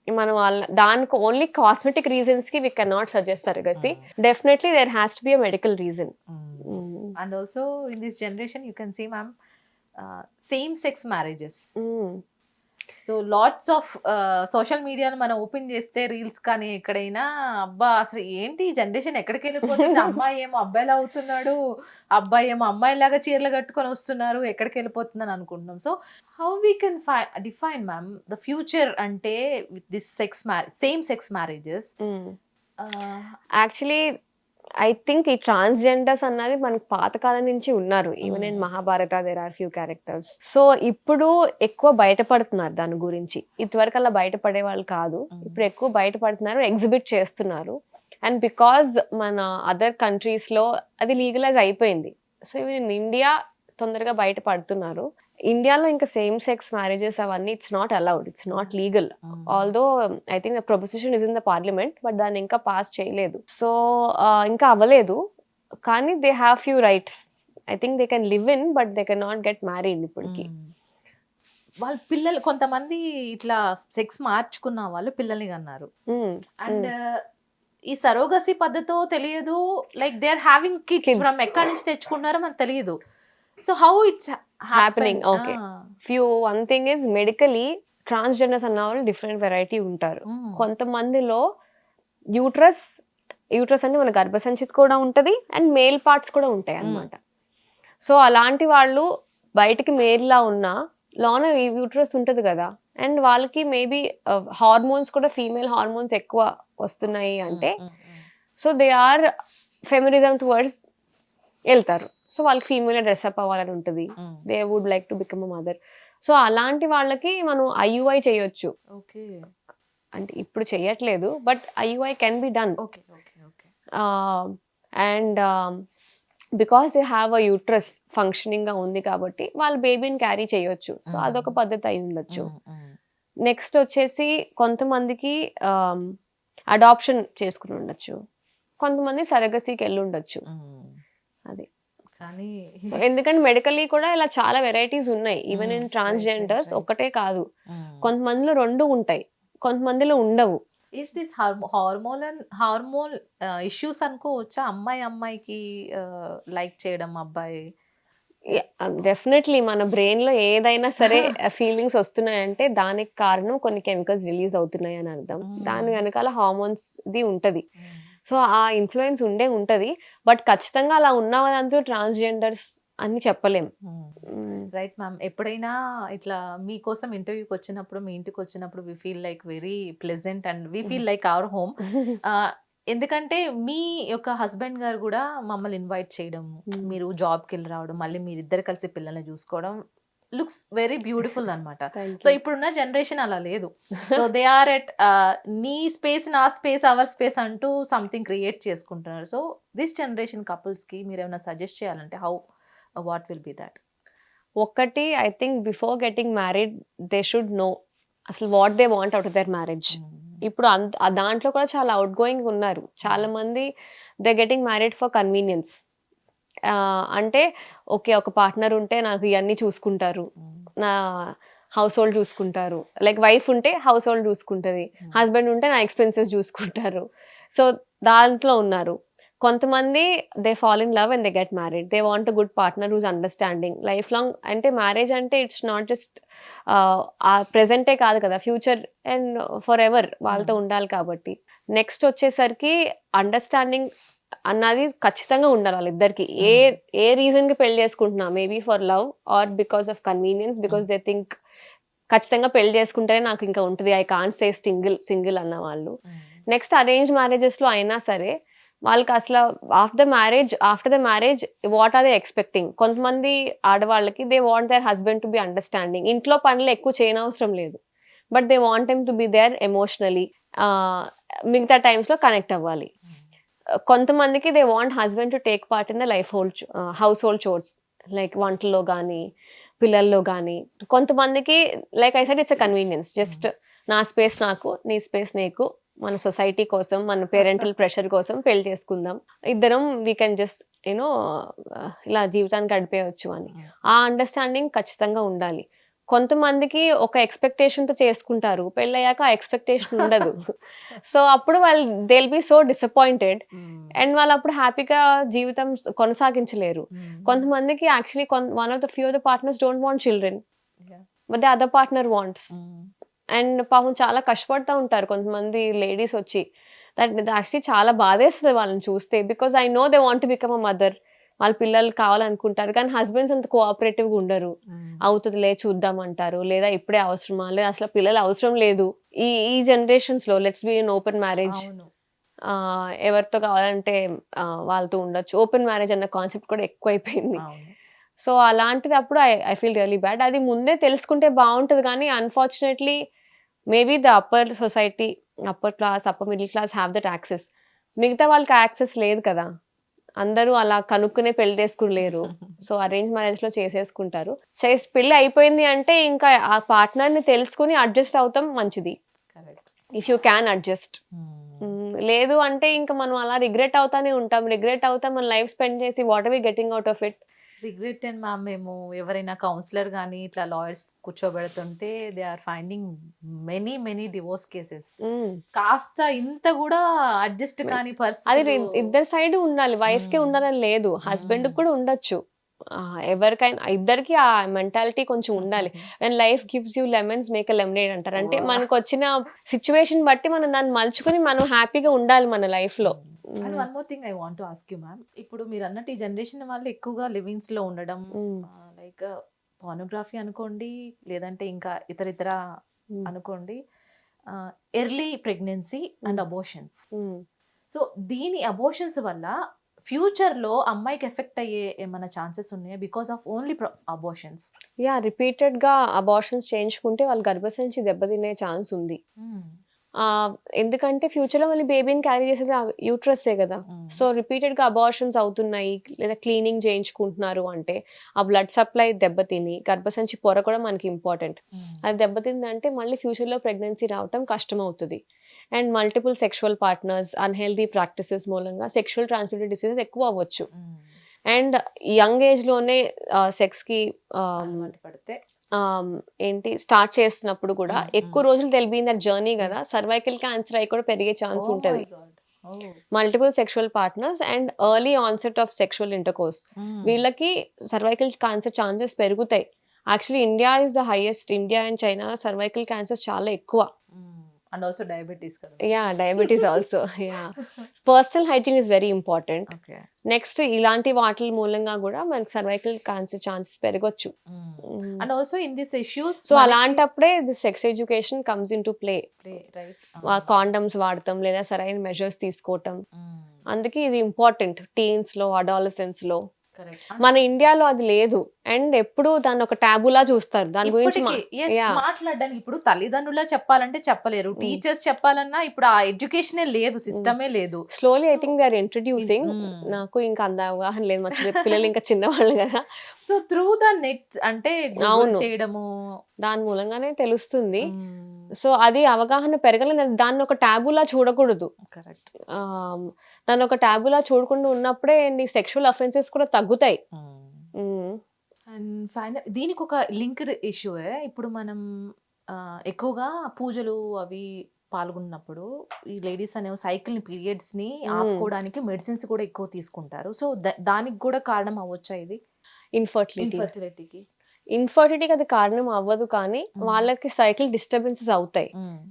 మనం వాళ్ళ దానికి ఓన్లీ కాస్మెటిక్ రీజన్స్ కి we cannot suggest surrogacy. Definitely there has to be a medical reason. And also in this generation you can see ma'am same sex marriages. So lots of social మీడియాను మనం open చేస్తే reels కానీ ఎక్కడైనా, అబ్బా అసలు ఏంటి generation ఎక్కడికి వెళ్ళిపోతుంది, అమ్మాయి ఏమో అబ్బాయిలా అవుతున్నాడు, అబ్బాయి ఏమో అమ్మాయిలాగా చీరలు కట్టుకొని వస్తున్నారు, ఎక్కడికి వెళ్ళిపోతుందని అనుకుంటున్నాం. So how we can define ma'am the future అంటే with this same sex marriages? Actually I think ఈ ట్రాన్స్జెండర్స్ అన్నది మనకి పాతకాలం నుంచి ఉన్నారు. Even in Mahabharata there are few characters. So ఇప్పుడు ఎక్కువ బయటపడుతున్నారు దాని గురించి. ఇదివరకు అలా బయటపడే వాళ్ళు కాదు, ఇప్పుడు ఎక్కువ బయటపడుతున్నారు, ఎగ్జిబిట్ చేస్తున్నారు. అండ్ బికాజ్ మన అదర్ కంట్రీస్ లో అది లీగలైజ్ అయిపోయింది. సో ఈవెన్ ఇన్ ఇండియా తొందరగా బయటపడుతున్నారు. ఇండియాలో ఇంకా సేమ్ సెక్స్ మ్యారేజెస్ అవన్నీ it's not allowed, it's not legal. Although I think the proposition is in the parliament, but దాన్ని ఇంకా పాస్ చేయలేదు. సో ఇంకా అవ్వలేదు. కానీ they have few rights. I think they can live in but they can not get married ఇప్పటికి. వాళ్ళ పిల్లలు కొంతమంది ఇట్లా సెక్స్ మార్చుకున్న వాళ్ళు పిల్లల్ని కన్నారు. అండ్ ఈ సరోగసి పద్ధతో తెలియదు, like they are having kids from ఎక్కడి నుంచి తెచ్చుకున్నారో మనకు తెలియదు. So how it's happening? Okay, one thing is medically transgenders అన్న వాళ్ళు డిఫరెంట్ వెరైటీ ఉంటారు. కొంతమందిలో యూట్రస్ అంటే మన గర్భసంచి కూడా ఉంటది అండ్ మేల్ పార్ట్స్ కూడా ఉంటాయి అన్నమాట. సో అలాంటి వాళ్ళు బయటికి మేల్ లా ఉన్నా లోన యూట్రస్ ఉంటది కదా, అండ్ వాళ్ళకి మేబీ హార్మోన్స్ కూడా ఫీమేల్ హార్మోన్స్ ఎక్కువ వస్తున్నాయి అంటే so they are feminism towards వెళ్తారు. సో వాళ్ళకి ఫీమేల్ డ్రెస్అప్ అవ్వాలని ఉంటుంది, they would like to become a mother. So అలాంటి వాళ్ళకి మనం IUI చేయొచ్చు. అంటే ఇప్పుడు చెయ్యట్లేదు but IUI can be done. And because they have a uterus functioning గా ఉంది కాబట్టి వాళ్ళు బేబీని క్యారీ చేయొచ్చు. సో అదొక పద్ధతి అయి ఉండొచ్చు. నెక్స్ట్ వచ్చేసి కొంతమందికి అడాప్షన్ చేసుకుని ఉండొచ్చు, కొంతమంది సరగసికి వెళ్ళి ఉండొచ్చు. అది కానీ ఎందుకంటే మెడికల్లీ కూడా ఇలా చాలా వెరైటీస్ ఉన్నాయి. ఈవెన్ ఇన్ ట్రాన్స్జెండర్స్ ఒక్కటే కాదు, కొంతమందిలో 2 ఉంటాయి, కొంతమందిలో ఉండవు. ఈస్ దిస్ హార్మోన్ ఇష్యూస్ అనుకోవచ్చా? అమ్మాయికి లైక్ చేయడం, అబ్బాయి డెఫినెట్లీ మన బ్రెయిన్ లో ఏదైనా సరే ఫీలింగ్స్ వస్తున్నాయంటే దానికి కారణం కొన్ని కెమికల్స్ రిలీజ్ అవుతున్నాయి అని అర్థం. దాని వెనకాల హార్మోన్స్ ది ఉంటది. సో ఆ ఇన్ఫ్లుయెన్స్ ఉంటది. బట్ ఖచ్చితంగా అలా ఉన్న వాళ్ళంతా ట్రాన్స్జెండర్స్ అని చెప్పలేం. Right ma'am. ఎప్పుడైనా ఇట్లా మీకోసం ఇంటర్వ్యూకి వచ్చినప్పుడు, మీ ఇంటికి వచ్చినప్పుడు we feel like very pleasant and we feel like our home. ఎందుకంటే మీ యొక్క హస్బెండ్ గారు కూడా మమ్మల్ని ఇన్వైట్ చేయడం, మీరు జాబ్కి వెళ్ళి రావడం, మళ్ళీ మీరిద్దరు కలిసి పిల్లల్ని చూసుకోవడం లుక్స్ వెరీ బ్యూటిఫుల్ అన్నమాట. సో ఇప్పుడున్న జనరేషన్ అలా లేదు. సో దే ఆర్ ఎట్ నీ స్పేస్ నా స్పేస్ అవర్ స్పేస్ అంటూ సంథింగ్ క్రియేట్ చేసుకుంటున్నారు. సో దిస్ జనరేషన్ కపుల్స్ కి మీరు ఏమైనా సజెస్ట్ చేయాలంటే how what will be that? ఒకటి, I think before getting married they should know అసలు what they want out of their marriage. ఇప్పుడు దాంట్లో కూడా చాలా అవుట్ గోయింగ్ ఉన్నారు. చాలా మంది they getting married for convenience. అంటే ఓకే, ఒక పార్ట్నర్ ఉంటే నాకు ఇవన్నీ చూసుకుంటారు, నా హౌస్ హోల్డ్ చూసుకుంటారు. లైక్ వైఫ్ ఉంటే హౌస్ హోల్డ్ చూసుకుంటుంది, హస్బెండ్ ఉంటే నా ఎక్స్పెన్సెస్ చూసుకుంటారు. సో దాంట్లో ఉన్నారు. కొంతమంది they fall in love and they get married. They want a good partner whose understanding lifelong. అంటే మ్యారేజ్ అంటే ఇట్స్ నాట్ జస్ట్ ఆ ప్రెజెంటే కాదు కదా, ఫ్యూచర్ అండ్ ఫర్ ఎవర్ వాళ్ళతో ఉండాలి కాబట్టి. నెక్స్ట్ వచ్చేసరికి అండర్స్టాండింగ్ అన్నది ఖచ్చితంగా ఉండాలి వాళ్ళిద్దరికి. ఏ రీజన్ కి పెళ్లి చేసుకుంటున్నా, maybe for love or because of convenience, because they think ఖచ్చితంగా పెళ్లి చేసుకుంటేనే నాకు ఇంకా ఉంటుంది, ఐ కాంట్ స్టే సింగిల్ అన్న వాళ్ళు. నెక్స్ట్ అరేంజ్ మ్యారేజెస్ లో అయినా సరే వాళ్ళకి అసలు after the marriage what are they expecting. కొంతమంది ఆడవాళ్ళకి they want their husband to be understanding. ఇంట్లో పనులు ఎక్కువ చేయనవసరం లేదు, but they want him to be there emotionally. మిగతా టైమ్స్ లో కనెక్ట్ అవ్వాలి. కొంతమందికి they want husband to take part in the household chores, like వంటల్లో కానీ పిల్లల్లో కానీ. కొంతమందికి like I said it's a convenience, just నా స్పేస్ నాకు, నీ స్పేస్ నీకు, మన సొసైటీ కోసం, మన పేరెంటల్ ప్రెషర్ కోసం పెళ్లి చేసుకుందాం, ఇద్దరం వీ కెన్ జస్ట్ యూనో ఇలా జీవితాన్ని గడిపేయచ్చు అని. ఆ అండర్స్టాండింగ్ ఖచ్చితంగా ఉండాలి. కొంతమందికి ఒక ఎక్స్పెక్టేషన్తో చేసుకుంటారు, పెళ్ళయ్యాక ఆ ఎక్స్పెక్టేషన్ ఉండదు. సో అప్పుడు వాళ్ళు they will be so disappointed and వాళ్ళు అప్పుడు హ్యాపీగా జీవితం కొనసాగించలేరు. కొంతమందికి actually one of the few of the partners don't want children but the other partner wants. And పాపం చాలా కష్టపడుతూ ఉంటారు కొంతమంది లేడీస్ వచ్చి. దట్ యాక్చువల్లీ చాలా బాధేస్తుంది వాళ్ళని చూస్తే, because I know they want to become a mother. వాళ్ళ పిల్లలు కావాలనుకుంటారు కానీ హస్బెండ్స్ అంత కోఆపరేటివ్గా ఉండరు. అవుతుందిలే చూద్దాం అంటారు, లేదా ఇప్పుడే అవసరమా, లేదా అసలు పిల్లలు అవసరం లేదు. ఈ జనరేషన్స్ లో let's be in open marriage, ఎవరితో కావాలంటే వాళ్ళతో ఉండొచ్చు. ఓపెన్ మ్యారేజ్ అన్న కాన్సెప్ట్ కూడా ఎక్కువైపోయింది. సో అలాంటిది అప్పుడు ఐ ఫీల్ రియలీ బ్యాడ్. అది ముందే తెలుసుకుంటే బాగుంటుంది కానీ unfortunately maybe the upper society, upper class, upper middle class have that access. మిగతా వాళ్ళకి యాక్సెస్ లేదు కదా, అందరూ అలా కనుక్కునే పెళ్లి చేసుకులేరు. సో అరేంజ్ మ్యారేజ్ లో చేసేసుకుంటారు. పెళ్లి అయిపోయింది అంటే ఇంకా ఆ పార్ట్నర్ ని తెలుసుకుని అడ్జస్ట్ అవుతాం మంచిది, ఇఫ్ యూ క్యాన్ అడ్జస్ట్. లేదు అంటే ఇంకా మనం అలా రిగ్రెట్ అవుతానే ఉంటాం. రిగ్రెట్ అవుతా మన లైఫ్ స్పెండ్ చేసి what are we getting out of it? Regret and ma'am మేము ఎవరైనా కౌన్సిలర్ కానీ ఇట్లా లాయర్స్ కూర్చోబెడుతుంటే they are finding many divorce cases. కాస్త ఇంత కూడా అడ్జస్ట్ కాని అది పరిస్థితులు. ఇద్దరి సైడ్ ఉండాలి. వైఫ్ కి ఉండాలని లేదు, హస్బెండ్ కూడా ఉండొచ్చు. ఎవరికైనా ఇద్దరికి ఆ మెంటాలిటీ కొంచెం ఉండాలి. And life gives you lemons make a lemonade అంటారు. అంటే మనకు వచ్చిన సిచ్యువేషన్ బట్టి మనం దాన్ని మలుచుకుని మనం హ్యాపీగా ఉండాలి మన లైఫ్ లో. And one more thing I want to ask you ma'am. ఇప్పుడు మీరు అన్నట్టు ఈ జనరేషన్ వాళ్ళు ఎక్కువగా లివింగ్స్ లో ఉండడం, లైక్ పార్నోగ్రఫీ అనుకోండి, లేదంటే ఇంకా ఇతర అనుకోండి, early pregnancy and abortions. So దీని అబోషన్స్ వల్ల ఫ్యూచర్ లో అమ్మాయికి ఎఫెక్ట్ అయ్యే ఏమైనా ఛాన్సెస్ ఉన్నాయా because of only abortions? Repeated గా అబార్షన్స్ చేయించుకుంటే వాళ్ళ గర్భసంచి దెబ్బతినే ఛాన్స్ ఉంది. ఎందుకంటే ఫ్యూచర్ లో మళ్ళీ బేబీని క్యారీ చేసేది యూట్రస్సే కదా. సో రిపీటెడ్ గా అబార్షన్స్ అవుతున్నాయి లేదా క్లీనింగ్ చేయించుకుంటున్నారు అంటే ఆ బ్లడ్ సప్లై దెబ్బతిని గర్భసంచి పొర కూడా మనకి ఇంపార్టెంట్. అది దెబ్బతిందంటే మళ్ళీ ఫ్యూచర్ లో ప్రెగ్నెన్సీ రావటం కష్టం అవుతుంది. And multiple sexual partners, unhealthy practices మూలంగా సెక్షువల్ ట్రాన్స్మిటెడ్ డిసీజెస్ ఎక్కువ అవ్వచ్చు. అండ్ యంగ్ ఏజ్ లోనే సెక్స్ కి పడితే ఏంటి స్టార్ట్ చేస్తున్నప్పుడు కూడా ఎక్కువ రోజులు తెలిపింది ఆ జర్నీ కదా, సర్వైకల్ క్యాన్సర్ అయి కూడా పెరిగే ఛాన్స్ ఉంటుంది. Multiple sexual partners and early onset of sexual intercourse, వీళ్ళకి సర్వైకల్ క్యాన్సర్ ఛాన్సెస్ పెరుగుతాయి. Actually India is the highest. India and China cervical cancers చాలా ఎక్కువ. అండ్ ఆల్సో డయాబెటీస్ కదా. Diabetes also. Personal hygiene is very important. Next ఇలాంటి వాటి మూలంగా కూడా మనకి సర్వైకల్ క్యాన్సర్ ఛాన్సెస్ పెరగొచ్చు. And also in this issues, so అలాంటప్పుడే sex education comes in to play. Condoms వాడటం లేదా సరైన మెజర్స్ తీసుకోవటం, అందుకే ఇది ఇంపార్టెంట్ టీన్స్ లో, అడాలసెన్స్ లో. మన ఇండియాలో అది లేదు. అండ్ ఎప్పుడు దాన్ని ఒక టాబులా చూస్తారు. దాని గురించి మాట్లాడడానికి ఇప్పుడు తల్లిదండ్రుల చెప్పాలంటే చెప్పలేరు, టీచర్స్ చెప్పాలన్నా ఇప్పుడు ఆ ఎడ్యుకేషనే లేదు, సిస్టమే లేదు. Slowly I think they are introducing. నాకు ఇంకా అంత అవగాహన లేదు, మా పిల్లలు ఇంకా చిన్నవాళ్ళు కదా. సో త్రూ ద నెట్ అంటే చేయడము, దాని మూలంగానే తెలుస్తుంది. సో అది అవగాహన పెరగలేదు. దాన్ని ఒక టాబులా చూడకూడదు. కరెక్ట్. దాన్ని ఒక టాబులా చూడకుండా ఉన్నప్పుడే నీ సెక్షువల్ అఫెన్సెస్ కూడా తగ్గుతాయి. అండ్ ఫైనల్ దీనికి ఒక లింక్డ్ ఇష్యూ. ఇప్పుడు మనం ఎక్కువగా పూజలు అవి పాల్గొన్నప్పుడు ఈ లేడీస్ అనేవి సైకిల్ పీరియడ్స్ ని ఆపుకోవడానికి మెడిసిన్స్ కూడా ఎక్కువ తీసుకుంటారు. సో దానికి కూడా కారణం అవ్వచ్చా ఇది? ఇన్ఫర్టిలిటీకి అది కారణం అవ్వదు, కానీ వాళ్ళకి సైకిల్ డిస్టర్బెన్సెస్ అవుతాయి.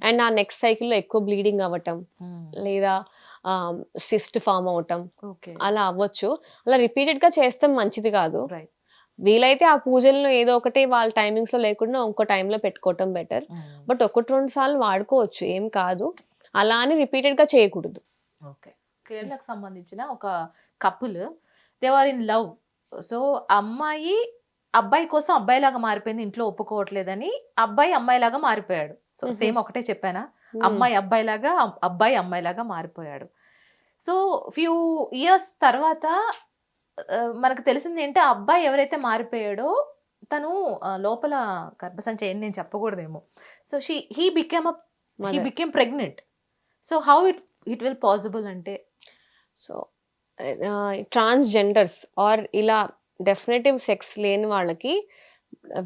అండ్ ఆ నెక్స్ట్ సైకిల్ లో ఎక్కువ బ్లీడింగ్ అవ్వటం లేదా సిస్ట్ ఫామ్ అవటం అలా అవ్వచ్చు. అలా రిపీటెడ్ గా చేస్తే మంచిది కాదు. వీలైతే ఆ పూజలను ఏదో ఒకటి వాళ్ళ టైమింగ్స్ లో లేకుండా ఇంకో టైంలో పెట్టుకోవటం బెటర్. బట్ 1-2 సార్లు వాడుకోవచ్చు, ఏం కాదు. అలా అని రిపీటెడ్ గా చేయకూడదు. కేరళకు సంబంధించిన ఒక couple, they are in love. So అమ్మాయి అబ్బాయి కోసం అబ్బాయిలాగా మారిపోయింది, ఇంట్లో ఒప్పుకోవట్లేదని అబ్బాయి అమ్మాయిలాగా మారిపోయాడు. సో సేమ్ ఒకటే చెప్పానా, అమ్మాయి అబ్బాయిలాగా, అబ్బాయి అమ్మాయిలాగా మారిపోయాడు. సో ఫ్యూ ఇయర్స్ తర్వాత మనకు తెలిసింది ఏంటి, ఆ అబ్బాయి ఎవరైతే మారిపోయాడో తను లోపల గర్భసంచి ఏం నేను చెప్పకూడదేమో. So he became pregnant. So how it will possible అంటే, సో ట్రాన్స్జెండర్స్ ఆర్ ఇలా డెఫినెటివ్ సెక్స్ లేని వాళ్ళకి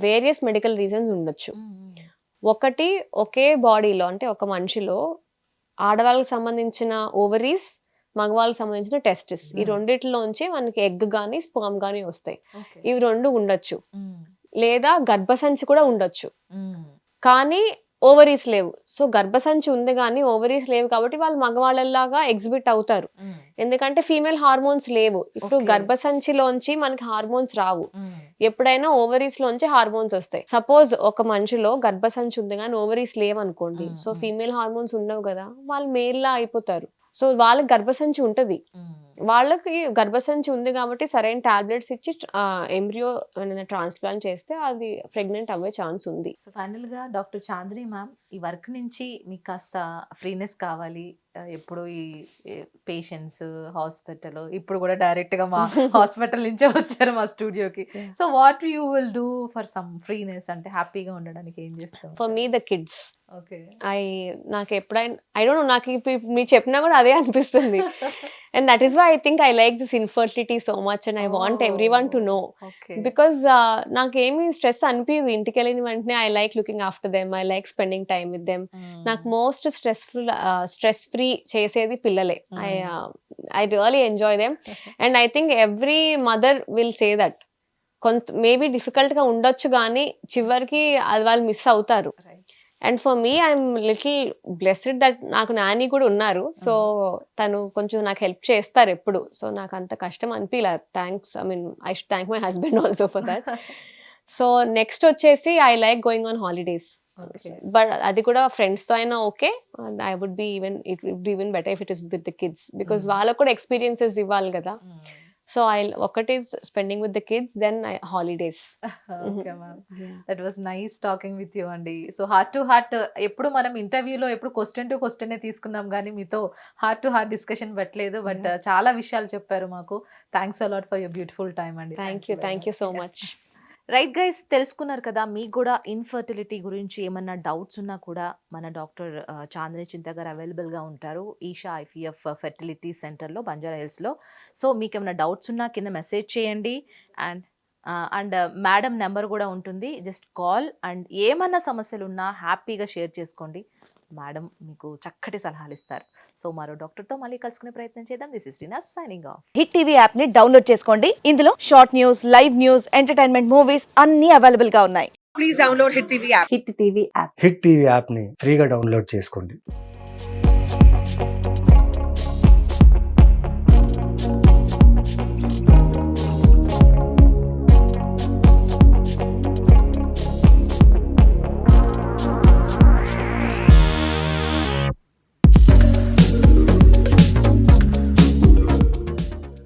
వేరియస్ మెడికల్ రీజన్స్ ఉండొచ్చు. ఒకటి, ఒకే బాడీలో అంటే ఒక మనిషిలో ఆడవాళ్ళకి సంబంధించిన ఓవరీస్, మగవాళ్ళకి సంబంధించిన టెస్టిస్, ఈ రెండిట్లోంచి మనకి ఎగ్ గానీ స్పర్మ్ గానీ వస్తాయి. ఇవి 2 ఉండొచ్చు. లేదా గర్భసంచి కూడా ఉండొచ్చు, కానీ ఓవరీస్ లేవు. సో గర్భసంచి ఉంది కానీ ఓవరీస్ లేవు కాబట్టి వాళ్ళు మగవాళ్ళలాగా ఎగ్జిబిట్ అవుతారు. ఎందుకంటే ఫీమేల్ హార్మోన్స్ లేవు. ఇప్పుడు గర్భసంచిలోంచి మనకి హార్మోన్స్ రావు, ఎప్పుడైనా ఓవరీస్ లోంచి హార్మోన్స్ వస్తాయి. సపోజ్ ఒక మనిషిలో గర్భసంచి ఉంది కానీ ఓవరీస్ లేవు అనుకోండి, సో ఫీమేల్ హార్మోన్స్ ఉండవు కదా, వాళ్ళు మేల్ లా అయిపోతారు. సో వాళ్ళకి గర్భసంచి ఉంటది వాళ్ళకి గర్భసంచి ఉంది కాబట్టి సరైన టాబ్లెట్స్ ఇచ్చి ఎంబ్రియో ట్రాన్స్ప్లాంట్ చేస్తే అది ప్రెగ్నెంట్ అవ్వే ఛాన్స్ ఉంది. సో ఫైనల్ గా డాక్టర్ చాంద్ని మ్యామ్, ఈ వర్క్ నుంచి మీకు కాస్త ఫ్రీనెస్ కావాలి, ఎప్పుడు ఈ పేషెంట్స్ హాస్పిటల్, ఇప్పుడు కూడా డైరెక్ట్ గా మా హాస్పిటల్ నుంచే వచ్చారు మా స్టూడియోకి. So what you will do for some freeness, అంటే హ్యాపీగా ఉండడానికి ఏం చేస్తాం? For me the kids. Okay. నాకు ఎప్పుడైనా ఐ డోంట్ నో, నాకు మీరు చెప్పినా కూడా అదే అనిపిస్తుంది. And that is why I think I like this infertility so much and I want every one to know. Because నాకేమీ స్ట్రెస్ అనిపించదు ఇంటికి వెళ్ళిన వెంటనే. I like looking after them, I like spending time with them. నాకు most stress free చేసేది పిల్లలే. I really enjoy them and I think every mother will say that. Maybe డిఫికల్ట్గా ఉండొచ్చు కానీ చివరికి అది వాళ్ళు మిస్ అవుతారు. And for me I'm little blessed that నాకు నాని కూడా ఉన్నారు. సో తను కొంచెం నాకు హెల్ప్ చేస్తారు ఎప్పుడు. సో నాకు అంత కష్టం అనిపించలే. Thanks, I mean I should thank my husband also for that. So next వచ్చేసి I like going on holidays. But అది కూడా ఫ్రెండ్స్తో అయినా okay. I would be it would be even better if it is with the kids, because వాళ్ళకు కూడా experiences ఇవ్వాలి కదా. So ఒకటి spending with the kids, then holidays. Okay ma'am, that was nice talking with you అండి. So heart to heart, ఎప్పుడు మనం ఇంటర్వ్యూలో ఎప్పుడు క్వశ్చన్ టు క్వశ్చన్ తీసుకున్నాం కానీ మీతో హార్ట్ టు హార్ట్ డిస్కషన్ పెట్టలేదు. బట్ చాలా విషయాలు చెప్పారు మాకు. Thanks a lot for your beautiful time అండి. Thank you so much. Right guys, తెలుసుకున్నారు కదా. మీకు కూడా ఇన్ఫర్టిలిటీ గురించి ఏమన్నా డౌట్స్ ఉన్నా కూడా మన డాక్టర్ చాంద్ని చింత గారు అవైలబుల్గా ఉంటారు ఈషా ఐవీఎఫ్ ఫెర్టిలిటీ సెంటర్లో, బంజారా హిల్స్లో. సో మీకు ఏమైనా డౌట్స్ ఉన్నా కింద మెసేజ్ చేయండి. అండ్ మేడం నెంబర్ కూడా ఉంటుంది, జస్ట్ కాల్. అండ్ ఏమన్నా సమస్యలు ఉన్నా హ్యాపీగా షేర్ చేసుకోండి, మేడం మీకు చక్కటి సలహాలు ఇస్తారు. సో మరో డాక్టర్తో మళ్ళీ కలుసుకునే ప్రయత్నం చేద్దాం. This is Tina signing off. Hit TV app ని డౌన్లోడ్ చేసుకోండి. ఇందులో short news, live news, entertainment movies అన్ని అవైలబుల్ గా ఉన్నాయి. Please download Hit TV app. Hit TV app hit TV యాప్ని ఫ్రీగా డౌన్లోడ్ చేసుకోండి.